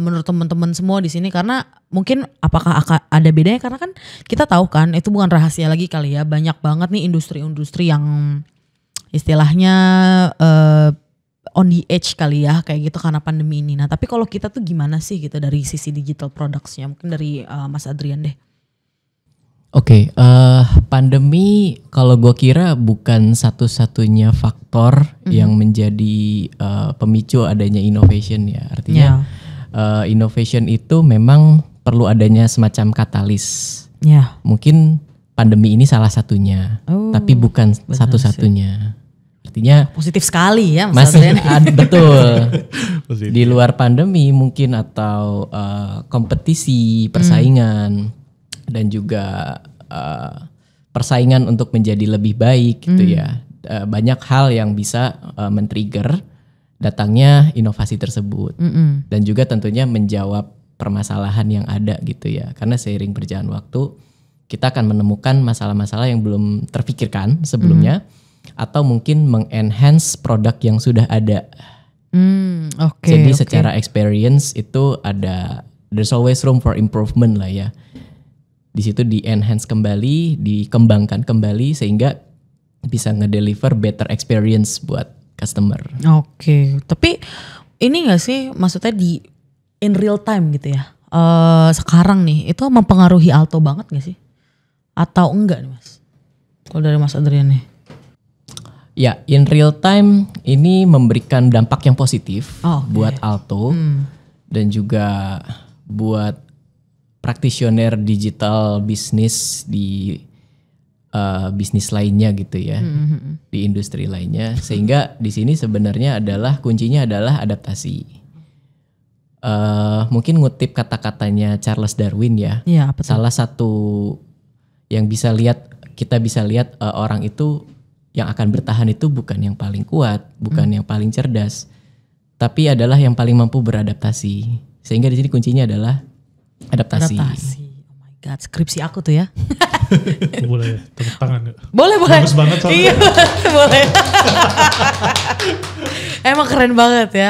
Speaker 2: Menurut teman-teman semua di sini, karena mungkin apakah ada bedanya, karena kan kita tahu kan itu bukan rahasia lagi kali ya, banyak banget nih industri-industri yang istilahnya on the edge kali ya kayak gitu karena pandemi ini. Nah tapi kalau kita tuh gimana sih gitu dari sisi digital products-nya, mungkin dari Mas Adrian deh.
Speaker 3: Oke, pandemi kalau gue kira bukan satu-satunya faktor yang menjadi pemicu adanya innovation ya. Artinya innovation itu memang perlu adanya semacam katalis.
Speaker 2: Yeah.
Speaker 3: Mungkin pandemi ini salah satunya, tapi bukan satu-satunya. Artinya
Speaker 2: positif sekali ya
Speaker 3: Mas Adrian. Betul. Di luar pandemi mungkin atau kompetisi, persaingan. Dan juga persaingan untuk menjadi lebih baik gitu ya. Banyak hal yang bisa men-trigger datangnya inovasi tersebut. Dan juga tentunya menjawab permasalahan yang ada gitu ya. Karena seiring berjalan waktu kita akan menemukan masalah-masalah yang belum terpikirkan sebelumnya. Atau mungkin meng-enhance produk yang sudah ada. Jadi secara experience itu there's always room for improvement lah ya. Di situ di-enhance kembali, dikembangkan kembali sehingga bisa ngedeliver better experience buat customer.
Speaker 2: Oke, tapi ini gak sih maksudnya di in real time gitu ya, sekarang nih itu mempengaruhi Alto banget gak sih? Atau enggak nih Mas? Kalau dari Mas Adrian nih.
Speaker 3: Ya, in real time ini memberikan dampak yang positif buat Alto dan juga buat practitioner digital bisnis di bisnis lainnya gitu ya, di industri lainnya. Sehingga di sini sebenarnya kuncinya adalah adaptasi. Mungkin ngutip kata-katanya Charles Darwin ya. Salah satu yang kita bisa lihat orang itu yang akan bertahan itu bukan yang paling kuat, bukan yang paling cerdas, tapi adalah yang paling mampu beradaptasi. Sehingga di sini kuncinya adalah adaptasi.
Speaker 2: Oh my god, skripsi aku tuh ya.
Speaker 4: Boleh tepuk tangan gak?
Speaker 2: Boleh.
Speaker 4: Bagus banget soalnya.
Speaker 2: Iya, boleh. Emang keren banget ya.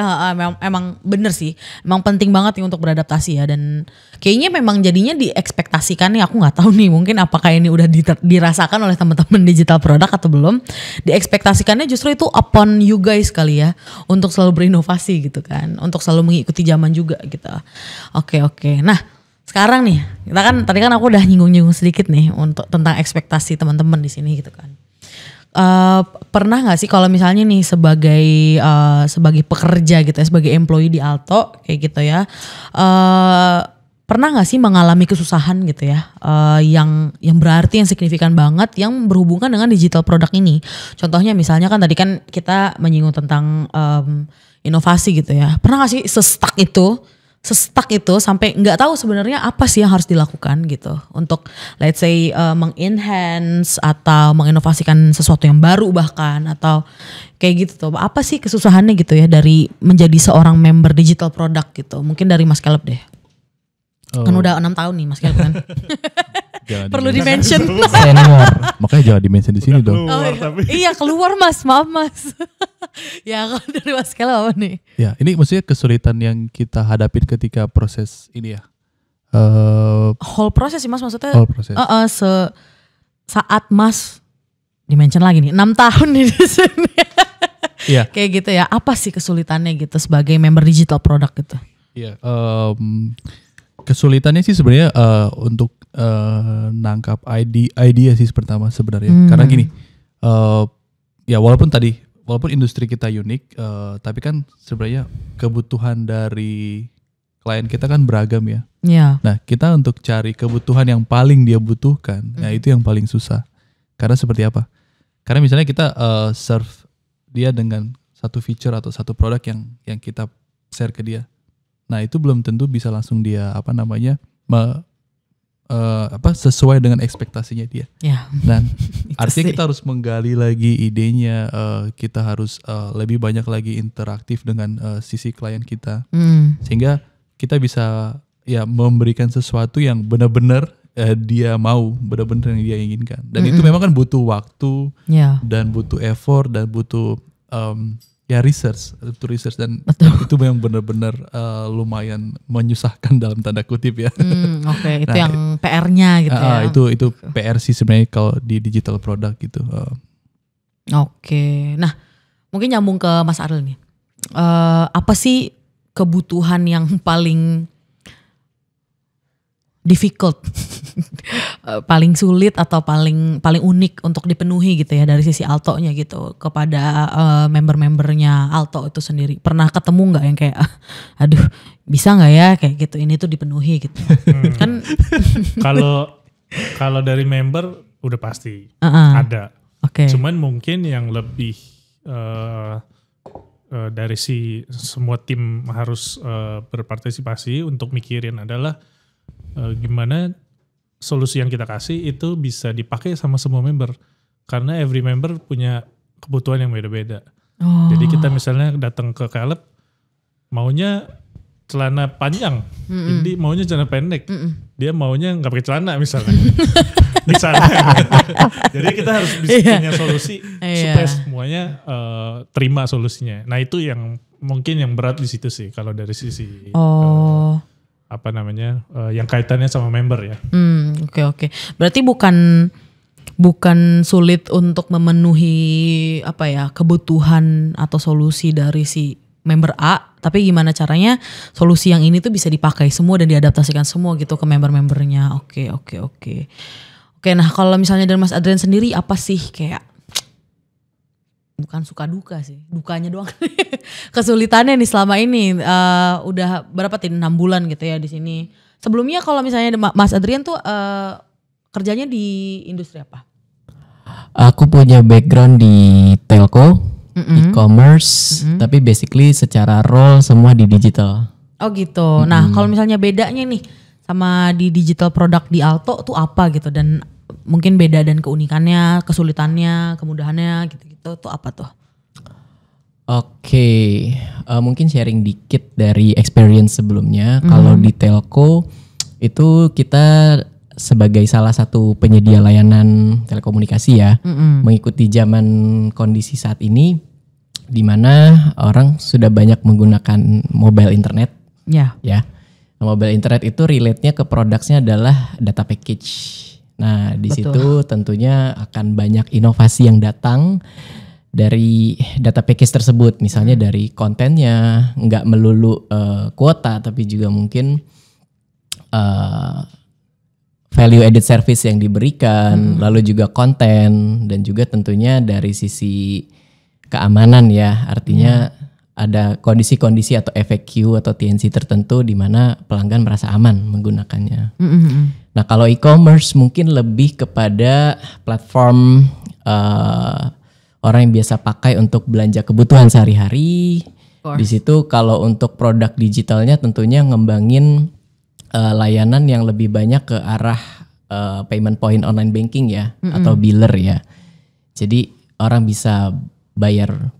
Speaker 2: Emang bener sih. Emang penting banget nih untuk beradaptasi ya. Dan kayaknya memang jadinya diekspektasikan nih. Aku gak tahu nih mungkin apakah ini udah dirasakan oleh teman-teman digital product atau belum. Diekspektasikannya justru itu upon you guys kali ya. Untuk selalu berinovasi gitu kan. Untuk selalu mengikuti zaman juga gitu. Oke. Nah sekarang nih, tadi kan aku udah nyinggung sedikit nih untuk tentang ekspektasi teman-teman di sini gitu kan. Pernah nggak sih kalau misalnya nih sebagai pekerja gitu ya, sebagai employee di Alto kayak gitu ya, pernah nggak sih mengalami kesusahan gitu ya, yang berarti yang signifikan banget yang berhubungan dengan digital product ini? Contohnya misalnya kan tadi kan kita menyinggung tentang inovasi gitu ya. Pernah nggak sih se-stuck itu sampai nggak tahu sebenarnya apa sih yang harus dilakukan gitu untuk let's say meng-enhance atau menginovasikan sesuatu yang baru bahkan atau kayak gitu tuh. Apa sih kesusahannya gitu ya dari menjadi seorang member digital product gitu? Mungkin dari Mas Caleb deh. Kan udah 6 tahun nih Mas Caleb kan. Perlu di-mention.
Speaker 3: Senior.
Speaker 5: Makanya jangan di-mention di sini dong.
Speaker 2: Iya keluar Mas, maaf Mas. Ya kalau dari Mas Caleb apa nih?
Speaker 5: Ya ini maksudnya kesulitan yang kita hadapin ketika proses ini ya.
Speaker 2: Whole proses sih Mas maksudnya.
Speaker 5: Whole proses.
Speaker 2: Saat Mas di-mention lagi nih 6 tahun nih di sini.
Speaker 5: Iya.
Speaker 2: Kayak gitu ya. Apa sih kesulitannya gitu sebagai member digital product gitu?
Speaker 5: Iya. Kesulitannya sih sebenarnya untuk nangkap idea sih pertama sebenarnya. Karena gini, ya walaupun industri kita unik, tapi kan sebenarnya kebutuhan dari klien kita kan beragam ya.
Speaker 2: Yeah.
Speaker 5: Nah kita untuk cari kebutuhan yang paling dia butuhkan, ya itu yang paling susah. Karena seperti apa? Karena misalnya kita serve dia dengan satu feature atau satu produk yang kita share ke dia. Nah itu belum tentu bisa langsung dia sesuai dengan ekspektasinya dia.
Speaker 2: Ya.
Speaker 5: Dan artinya kita harus menggali lagi idenya, kita harus lebih banyak lagi interaktif dengan sisi klien kita, sehingga kita bisa ya memberikan sesuatu yang benar-benar dia mau, benar-benar yang dia inginkan. Dan itu memang kan butuh waktu, dan butuh effort, dan butuh research dan itu memang benar-benar lumayan menyusahkan dalam tanda kutip ya.
Speaker 2: Itu yang PR-nya gitu ya.
Speaker 5: Itu PR sih sebenarnya kalau di digital product gitu.
Speaker 2: Nah mungkin nyambung ke Mas Ariel nih. Apa sih kebutuhan yang paling difficult, paling sulit atau paling unik untuk dipenuhi gitu ya dari sisi Alto-nya gitu kepada member-membernya Alto itu sendiri? Pernah ketemu nggak yang kayak aduh bisa nggak ya kayak gitu, ini tuh dipenuhi gitu? Kan
Speaker 4: kalau dari member udah pasti ada. Cuman mungkin yang lebih dari semua tim harus berpartisipasi untuk mikirin adalah gimana solusi yang kita kasih itu bisa dipakai sama semua member, karena every member punya kebutuhan yang beda-beda. Jadi kita misalnya datang ke Caleb maunya celana panjang, Indi maunya celana pendek, dia maunya nggak pakai celana misalnya. Jadi kita harus bisa punya solusi supaya semuanya terima solusinya. Nah itu yang mungkin yang berat di situ sih kalau dari sisi yang kaitannya sama member ya.
Speaker 2: Oke. Berarti bukan sulit untuk memenuhi kebutuhan atau solusi dari si member A, tapi gimana caranya solusi yang ini tuh bisa dipakai semua dan diadaptasikan semua gitu ke member-membernya. Oke. Nah kalau misalnya dari Mas Adrian sendiri apa sih kayak bukan suka duka sih, dukanya doang. Kesulitannya nih selama ini udah berapa 6 bulan gitu ya di sini. Sebelumnya kalau misalnya Mas Adrian tuh kerjanya di industri apa?
Speaker 3: Aku punya background di telco, e-commerce, tapi basically secara role semua di digital.
Speaker 2: Oh gitu. Nah kalau misalnya bedanya nih sama di digital product di Alto tuh apa gitu, dan mungkin beda dan keunikannya, kesulitannya, kemudahannya gitu-gitu tuh apa tuh?
Speaker 3: Mungkin sharing dikit dari experience sebelumnya. Kalau di telco itu kita sebagai salah satu penyedia layanan telekomunikasi ya, mengikuti zaman kondisi saat ini di mana orang sudah banyak menggunakan mobile internet. Ya. Mobile internet itu relate-nya ke produknya adalah data package. Nah di situ tentunya akan banyak inovasi yang datang dari data package tersebut. Misalnya dari kontennya, nggak melulu kuota, tapi juga mungkin value added service yang diberikan, lalu juga konten, dan juga tentunya dari sisi keamanan ya. Artinya ada kondisi-kondisi atau FAQ atau TNC tertentu di mana pelanggan merasa aman menggunakannya. Nah kalau e-commerce mungkin lebih kepada platform orang yang biasa pakai untuk belanja kebutuhan sehari-hari. Di situ kalau untuk produk digitalnya tentunya ngembangin layanan yang lebih banyak ke arah payment point online banking ya, atau biller ya. Jadi orang bisa bayar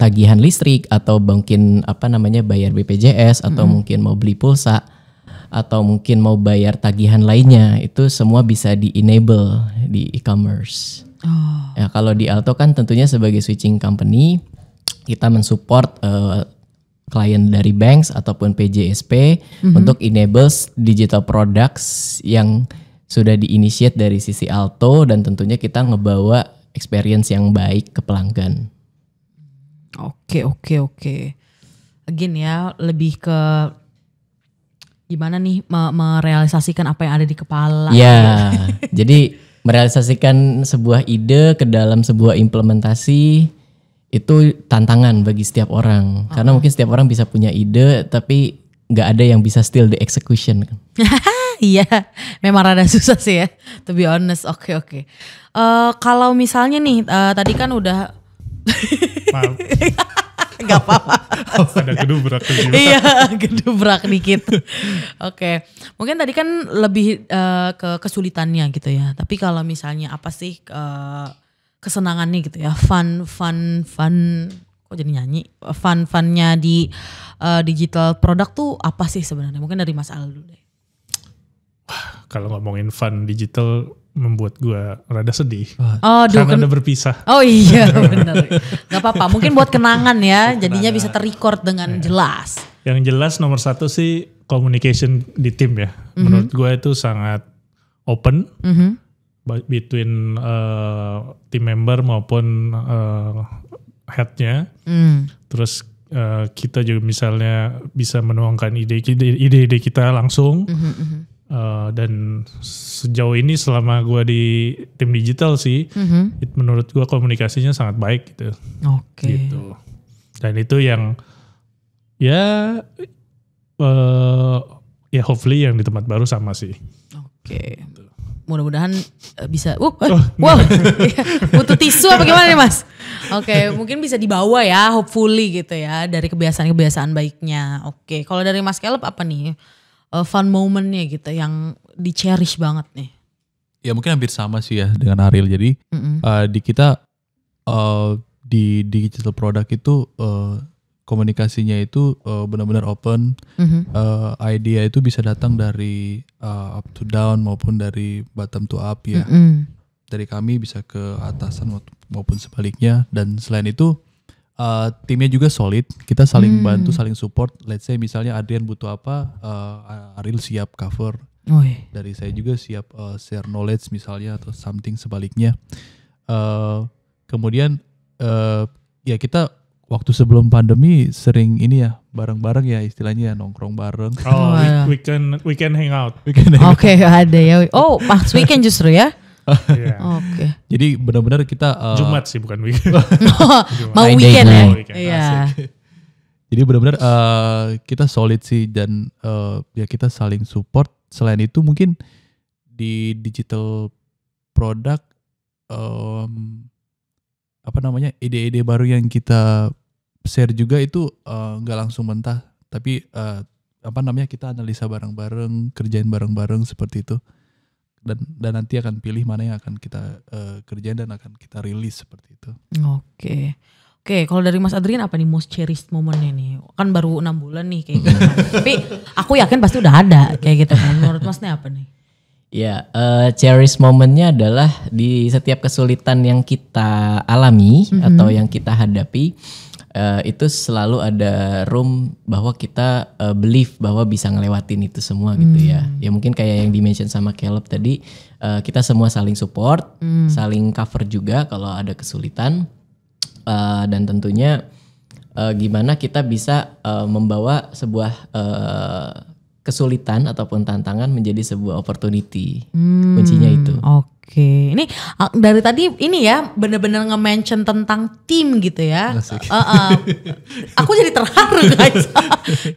Speaker 3: tagihan listrik atau mungkin bayar BPJS atau mungkin mau beli pulsa atau mungkin mau bayar tagihan lainnya, itu semua bisa di-enable di e-commerce. Ya kalau di Alto kan tentunya sebagai switching company kita mensupport klien dari banks ataupun PJSP untuk enable digital products yang sudah di-initiate dari sisi Alto, dan tentunya kita ngebawa experience yang baik ke pelanggan.
Speaker 2: Oke. Again ya, lebih ke gimana nih merealisasikan apa yang ada di kepala.
Speaker 3: Ya, jadi merealisasikan sebuah ide ke dalam sebuah implementasi itu tantangan bagi setiap orang. Karena mungkin setiap orang bisa punya ide, tapi nggak ada yang bisa still the execution.
Speaker 2: Iya, memang rada susah sih ya, to be honest. Oke. Kalau misalnya nih, tadi kan udah Gak apa-apa.
Speaker 4: Ada gedubrak juga.
Speaker 2: Iya, gedubrak dikit. Oke. Mungkin tadi kan lebih ke kesulitannya gitu ya. Tapi kalau misalnya apa sih kesenangannya gitu ya. Fun. Kok jadi nyanyi? Funnya di digital product tuh apa sih sebenarnya? Mungkin dari Mas Al dulu deh.
Speaker 4: Kalau ngomongin fun digital membuat gue rada sedih.
Speaker 2: Karena
Speaker 4: udah berpisah.
Speaker 2: Oh iya benar. Gak apa-apa, mungkin buat kenangan ya. Jadinya bisa ter-record dengan jelas.
Speaker 4: Yang jelas nomor satu sih communication di tim ya. Menurut gue itu sangat open. Between team member maupun headnya. Terus kita juga misalnya bisa menuangkan ide-ide kita langsung. Dan sejauh ini selama gue di tim digital sih, menurut gue komunikasinya sangat baik gitu.
Speaker 2: Oke.
Speaker 4: Gitu. Dan itu yang ya hopefully yang di tempat baru sama sih.
Speaker 2: Oke. Mudah-mudahan bisa. Butuh tisu apa gimana nih Mas? Oke, mungkin bisa dibawa ya, hopefully gitu ya dari kebiasaan-kebiasaan baiknya. Oke, kalau dari Mas Caleb apa nih? Fun momennya gitu yang di cherish banget nih.
Speaker 5: Ya mungkin hampir sama sih ya dengan Ariel. Jadi di kita di digital product itu komunikasinya itu benar-benar open. Idea itu bisa datang dari up to down maupun dari bottom to up ya. Dari kami bisa ke atasan maupun sebaliknya. Dan selain itu timnya juga solid, kita saling bantu, saling support. Let's say misalnya Adrian butuh apa, Ariel siap cover. Dari saya juga siap share knowledge misalnya atau something sebaliknya. Kemudian ya kita waktu sebelum pandemi sering ini ya bareng-bareng ya istilahnya nongkrong bareng.
Speaker 4: Weekend hangout.
Speaker 2: Oke, ada ya. Oh, pas weekend justru ya.
Speaker 5: Oke. Jadi benar-benar kita
Speaker 4: Jumat sih bukan weekend.
Speaker 2: Mau weekend ya. Iya.
Speaker 5: Jadi benar-benar kita solid sih dan ya kita saling support. Selain itu mungkin di digital product ide-ide baru yang kita share juga itu nggak langsung mentah, tapi kita analisa bareng-bareng, kerjain bareng-bareng seperti itu. Dan nanti akan pilih mana yang akan kita kerjain dan akan kita rilis seperti itu.
Speaker 2: Oke, kalau dari Mas Adrian apa nih most cherished momennya nih? Kan baru 6 bulan nih kayak gitu. Tapi aku yakin pasti udah ada kayak gitu. Menurut Masnya apa nih?
Speaker 3: Ya, cherished momennya adalah di setiap kesulitan yang kita alami atau yang kita hadapi. Itu selalu ada room bahwa kita believe bahwa bisa ngelewatin itu semua gitu ya. Ya mungkin kayak yang di-mention sama Caleb tadi, kita semua saling support, saling cover juga kalau ada kesulitan. Dan tentunya gimana kita bisa membawa sebuah kesulitan ataupun tantangan menjadi sebuah opportunity. Kuncinya itu.
Speaker 2: Oke, ini dari tadi ini ya benar-benar nge-mention tentang tim gitu ya. Aku jadi terharu guys.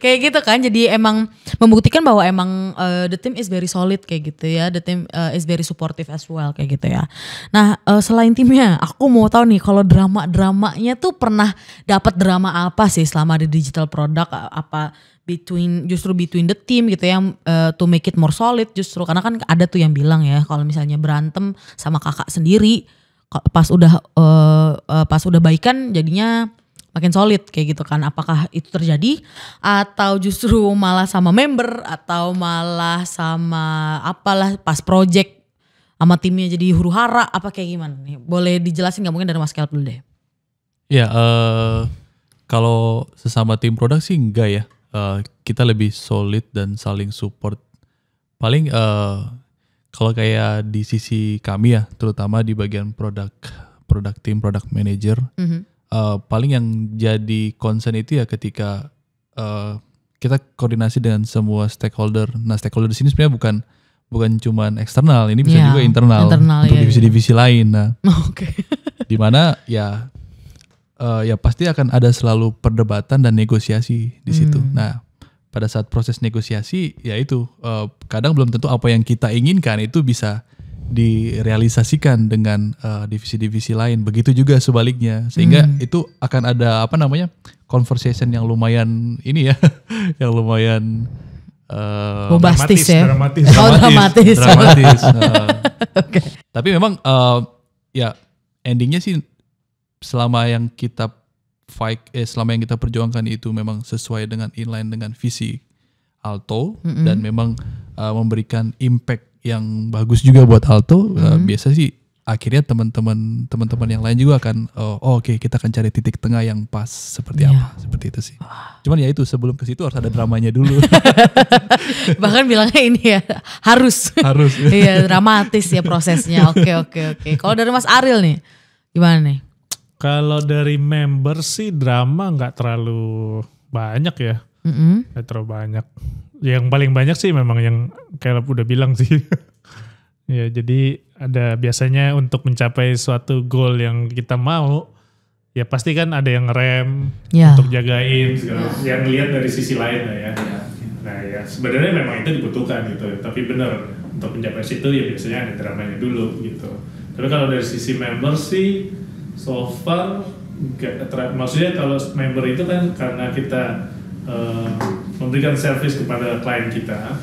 Speaker 2: Kayak gitu kan, jadi emang membuktikan bahwa emang the team is very solid kayak gitu ya. The team is very supportive as well kayak gitu ya. Nah selain timnya, aku mau tahu nih kalau drama-dramanya tuh pernah dapat drama apa sih selama di digital product, apa between the team gitu ya, to make it more solid justru, karena kan ada tuh yang bilang ya kalau misalnya berantem sama kakak sendiri pas udah baikan jadinya makin solid kayak gitu kan. Apakah itu terjadi atau justru malah sama member atau malah sama apalah pas project sama timnya jadi huru hara apa kayak gimana nih? Boleh dijelasin nggak, mungkin dari Mas Caleb dulu deh.
Speaker 5: Ya kalau sesama tim produk sih enggak ya. Kita lebih solid dan saling support. Paling kalau kayak di sisi kami ya, terutama di bagian product team, product manager, paling yang jadi concern itu ya ketika kita koordinasi dengan semua stakeholder. Nah stakeholder di sini sebenarnya bukan cuman eksternal, ini bisa juga internal untuk divisi-divisi lain. Nah, dimana ya pasti akan ada selalu perdebatan dan negosiasi di situ. Nah, pada saat proses negosiasi ya itu kadang belum tentu apa yang kita inginkan itu bisa direalisasikan dengan divisi-divisi lain. Begitu juga sebaliknya, sehingga itu akan ada conversation yang lumayan ini ya, yang lumayan
Speaker 2: bombastis ya,
Speaker 4: dramatis.
Speaker 2: Okay.
Speaker 5: Tapi memang ya endingnya sih selama yang kita selama yang kita perjuangkan itu memang sesuai dengan inline dengan visi Alto dan memang memberikan impact yang bagus juga buat Alto, biasa sih akhirnya teman-teman yang lain juga akan oke, kita akan cari titik tengah yang pas seperti apa, seperti itu sih. Cuman ya itu sebelum ke situ harus ada dramanya dulu.
Speaker 2: Bahkan bilangnya ini ya harus. Iya, dramatis ya prosesnya. Oke. Kalau dari Mas Ariel nih gimana nih?
Speaker 4: Kalau dari member sih drama nggak terlalu banyak ya, nggak terlalu banyak. Yang paling banyak sih memang yang kayak udah bilang sih. Ya, jadi ada biasanya untuk mencapai suatu goal yang kita mau, ya pasti kan ada yang ngerem untuk jagain, yang lihat dari sisi lain lah ya. Nah ya sebenarnya memang itu dibutuhkan gitu, tapi benar untuk mencapai situ ya biasanya ada dramanya dulu gitu. Tapi kalau dari sisi member sih, so far, maksudnya kalau member itu kan karena kita memberikan service kepada klien kita,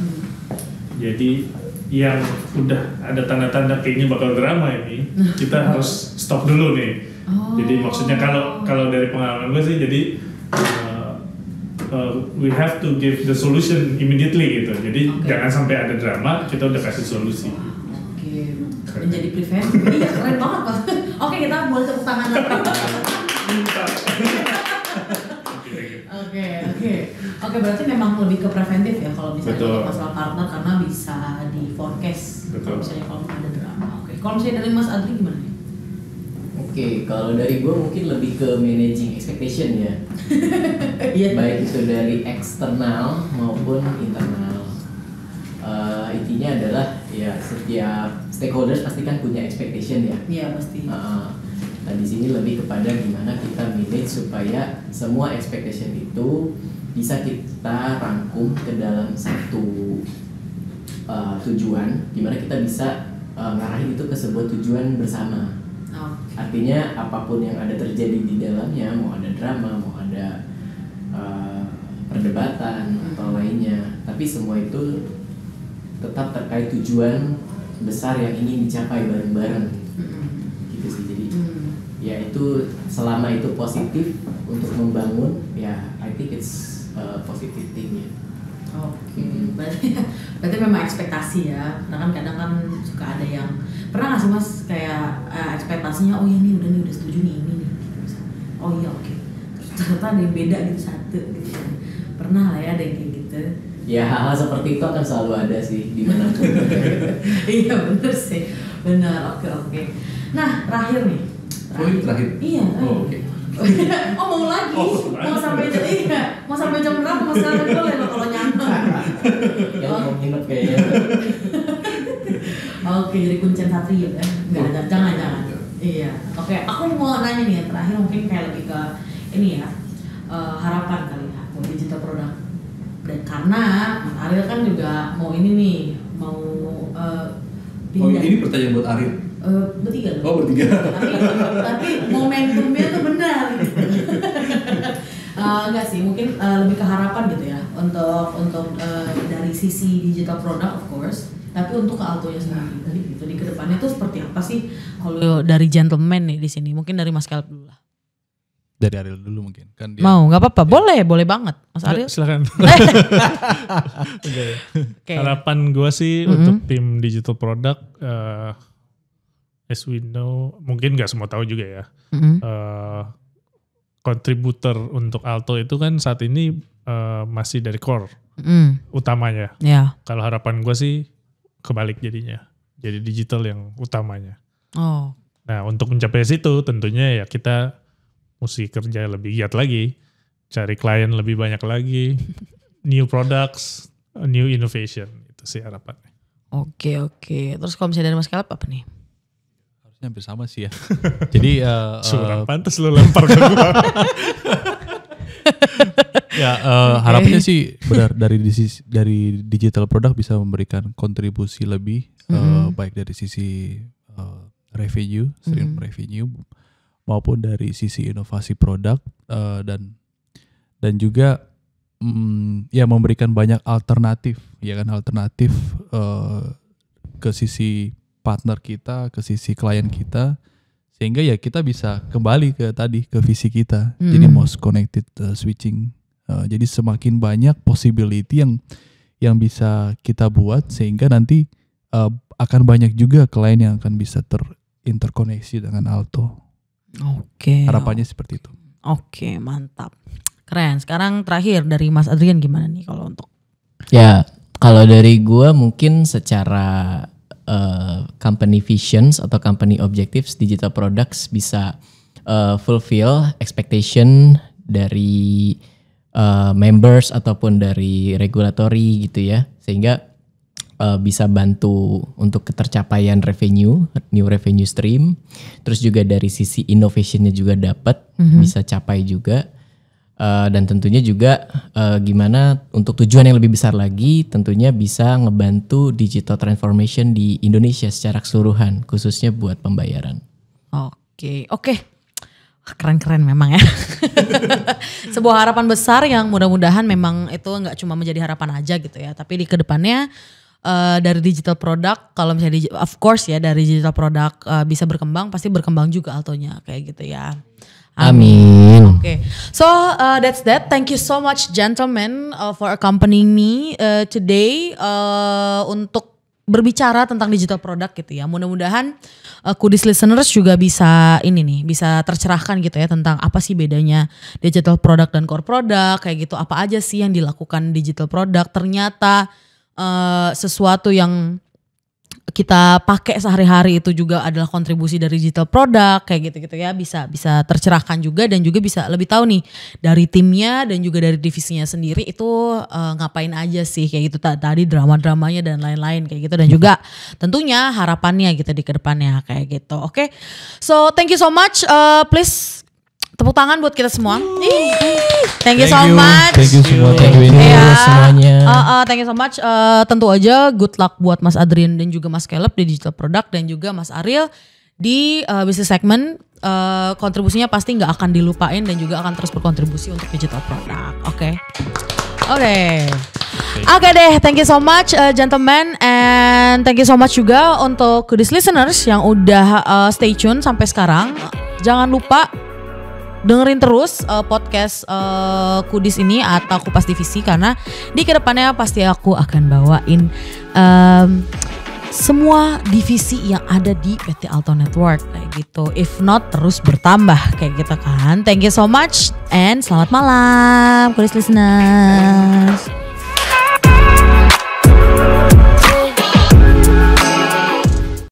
Speaker 4: jadi yang udah ada tanda-tanda kayaknya bakal drama ini, kita harus stop dulu nih. Jadi maksudnya kalau dari pengalaman gue sih, jadi we have to give the solution immediately gitu. Jadi jangan sampai ada drama, kita udah kasih solusi.
Speaker 2: Menjadi preventif, iya keren banget Pak. Oke, kita boleh tepuk tangan lagi. Oke, berarti memang lebih ke preventif ya kalau misalnya masalah partner, karena bisa di forecast kalau misalnya kalau ada drama. Oke, kalau misalnya dari Mas Adri gimana nih?
Speaker 3: Oke, kalau dari gue mungkin lebih ke managing expectation ya. Baik itu dari eksternal maupun internal. Intinya adalah ya setiap stakeholders pasti kan punya expectation ya.
Speaker 2: Iya pasti.
Speaker 3: Nah di sini lebih kepada gimana kita manage supaya semua expectation itu bisa kita rangkum ke dalam satu tujuan, gimana kita bisa ngarahin itu ke sebuah tujuan bersama. Artinya apapun yang ada terjadi di dalamnya, mau ada drama, mau ada perdebatan atau lainnya, tapi semua itu tetap terkait tujuan besar yang ingin dicapai bareng-bareng. Gitu sih, jadi ya itu selama itu positif untuk membangun, ya I think it's positive thing ya.
Speaker 2: Berarti memang ekspektasi ya, karena kan kadang kan suka ada yang pernah nggak sih Mas kayak ekspektasinya oh ya nih udah setuju nih ini nih, oh iya oke. Terus ternyata ada yang beda gitu satu gitu kan, pernah lah ya ada yang kayak gitu.
Speaker 3: Ya hal-hal seperti itu akan selalu ada sih di mana pun.
Speaker 2: Iya bener sih, benar. Oke. Nah terakhir nih.
Speaker 5: Terakhir.
Speaker 2: Iya.
Speaker 5: Oke.
Speaker 2: Oh mau lagi? Mau sampai jam mau sampai jam berapa Mas sekarang boleh loh kalau nyaman.
Speaker 3: Ya mau nginep kayaknya.
Speaker 2: Oke, jadi kuncen Satrio ya? Enggak, jangan. Iya. Oke, aku mau nanya nih yang terakhir mungkin kayak lebih ke ini ya, harapan kali ya buat digital product. Dan karena Mas Ariel kan juga mau ini nih, mau pindah.
Speaker 5: Oh ini pertanyaan buat Ariel?
Speaker 2: Bertiga loh.
Speaker 5: Oh bertiga.
Speaker 2: Tapi momentumnya tuh benar. Enggak sih, mungkin lebih ke harapan gitu ya untuk dari sisi digital product of course, tapi untuk ke Altonya sendiri gitu di kedepannya tuh seperti apa sih kalau dari gentleman nih di sini? Mungkin dari Mas Caleb dulu lah.
Speaker 5: Dari Ariel dulu mungkin kan dia.
Speaker 2: Mau nggak apa-apa, boleh banget Mas Ariel.
Speaker 4: Silakan.
Speaker 2: Okay.
Speaker 4: Harapan gue sih untuk tim digital product, as we know, mungkin nggak semua tahu juga ya. Kontributor untuk Alto itu kan saat ini masih dari core utamanya.
Speaker 2: Yeah.
Speaker 4: Kalau harapan gue sih kebalik jadinya, jadi digital yang utamanya.
Speaker 2: Oh.
Speaker 4: Nah untuk mencapai situ tentunya ya kita mesti kerja lebih giat lagi, cari klien lebih banyak lagi, new products, new innovation, itu sih harapannya.
Speaker 2: Oke. Terus kalau misalnya dari Mas Caleb apa nih?
Speaker 5: Harusnya hampir sama sih ya. Jadi
Speaker 4: kurang pantas lo lempar ke gue.
Speaker 5: Ya harapannya sih benar dari digital product bisa memberikan kontribusi lebih baik dari sisi revenue, stream revenue maupun dari sisi inovasi produk dan juga ya memberikan banyak alternatif ke sisi partner kita, ke sisi klien kita, sehingga ya kita bisa kembali ke visi kita. Jadi most connected switching. Jadi semakin banyak possibility yang bisa kita buat, sehingga nanti akan banyak juga klien yang akan bisa terinterkoneksi dengan Alto.
Speaker 2: Oke.
Speaker 5: Harapannya seperti itu.
Speaker 2: Oke, mantap. Keren. Sekarang terakhir dari Mas Adrian gimana nih kalau untuk?
Speaker 3: Ya, kalau dari gue mungkin secara company visions atau company objectives, digital products bisa fulfill expectation dari members ataupun dari regulatory gitu ya, sehingga bisa bantu untuk ketercapaian new revenue stream. Terus juga dari sisi innovationnya juga dapat, bisa capai juga. Dan tentunya juga gimana untuk tujuan yang lebih besar lagi, tentunya bisa ngebantu digital transformation di Indonesia secara keseluruhan, khususnya buat pembayaran.
Speaker 2: Oke. Keren-keren memang ya. Sebuah harapan besar yang mudah-mudahan memang itu nggak cuma menjadi harapan aja gitu ya, tapi di kedepannya dari digital product, kalau misalnya of course ya dari digital product bisa berkembang, pasti berkembang juga Altonya kayak gitu ya.
Speaker 3: Amin.
Speaker 2: Okay. So that's that. Thank you so much gentlemen for accompanying me today untuk berbicara tentang digital product gitu ya. Mudah-mudahan Kudis listeners juga bisa bisa tercerahkan gitu ya tentang apa sih bedanya digital product dan core product kayak gitu. Apa aja sih yang dilakukan digital product, ternyata sesuatu yang kita pakai sehari-hari itu juga adalah kontribusi dari digital product kayak gitu-gitu ya, bisa tercerahkan juga, dan juga bisa lebih tahu nih dari timnya dan juga dari divisinya sendiri itu ngapain aja sih kayak gitu tadi, drama-dramanya dan lain-lain kayak gitu, dan juga tentunya harapannya gitu di kedepannya kayak gitu. Oke. So thank you so much, please tepuk tangan buat kita semua. Thank you so much.
Speaker 5: Thank you semua.
Speaker 3: Thank you semuanya.
Speaker 2: Thank you so much. Tentu aja good luck buat Mas Adrian dan juga Mas Caleb di digital product, dan juga Mas Ariel di business segment. Kontribusinya pasti nggak akan dilupain dan juga akan terus berkontribusi untuk digital product. Oke deh, thank you so much gentlemen, and thank you so much juga untuk Kudis listeners yang udah stay tune sampai sekarang. Jangan lupa dengerin terus podcast Kudis ini atau Kupas Divisi, karena di kedepannya pasti aku akan bawain semua divisi yang ada di PT Alto Network kayak gitu. If not terus bertambah kayak gitu kan. Thank you so much and selamat malam Kudis listeners.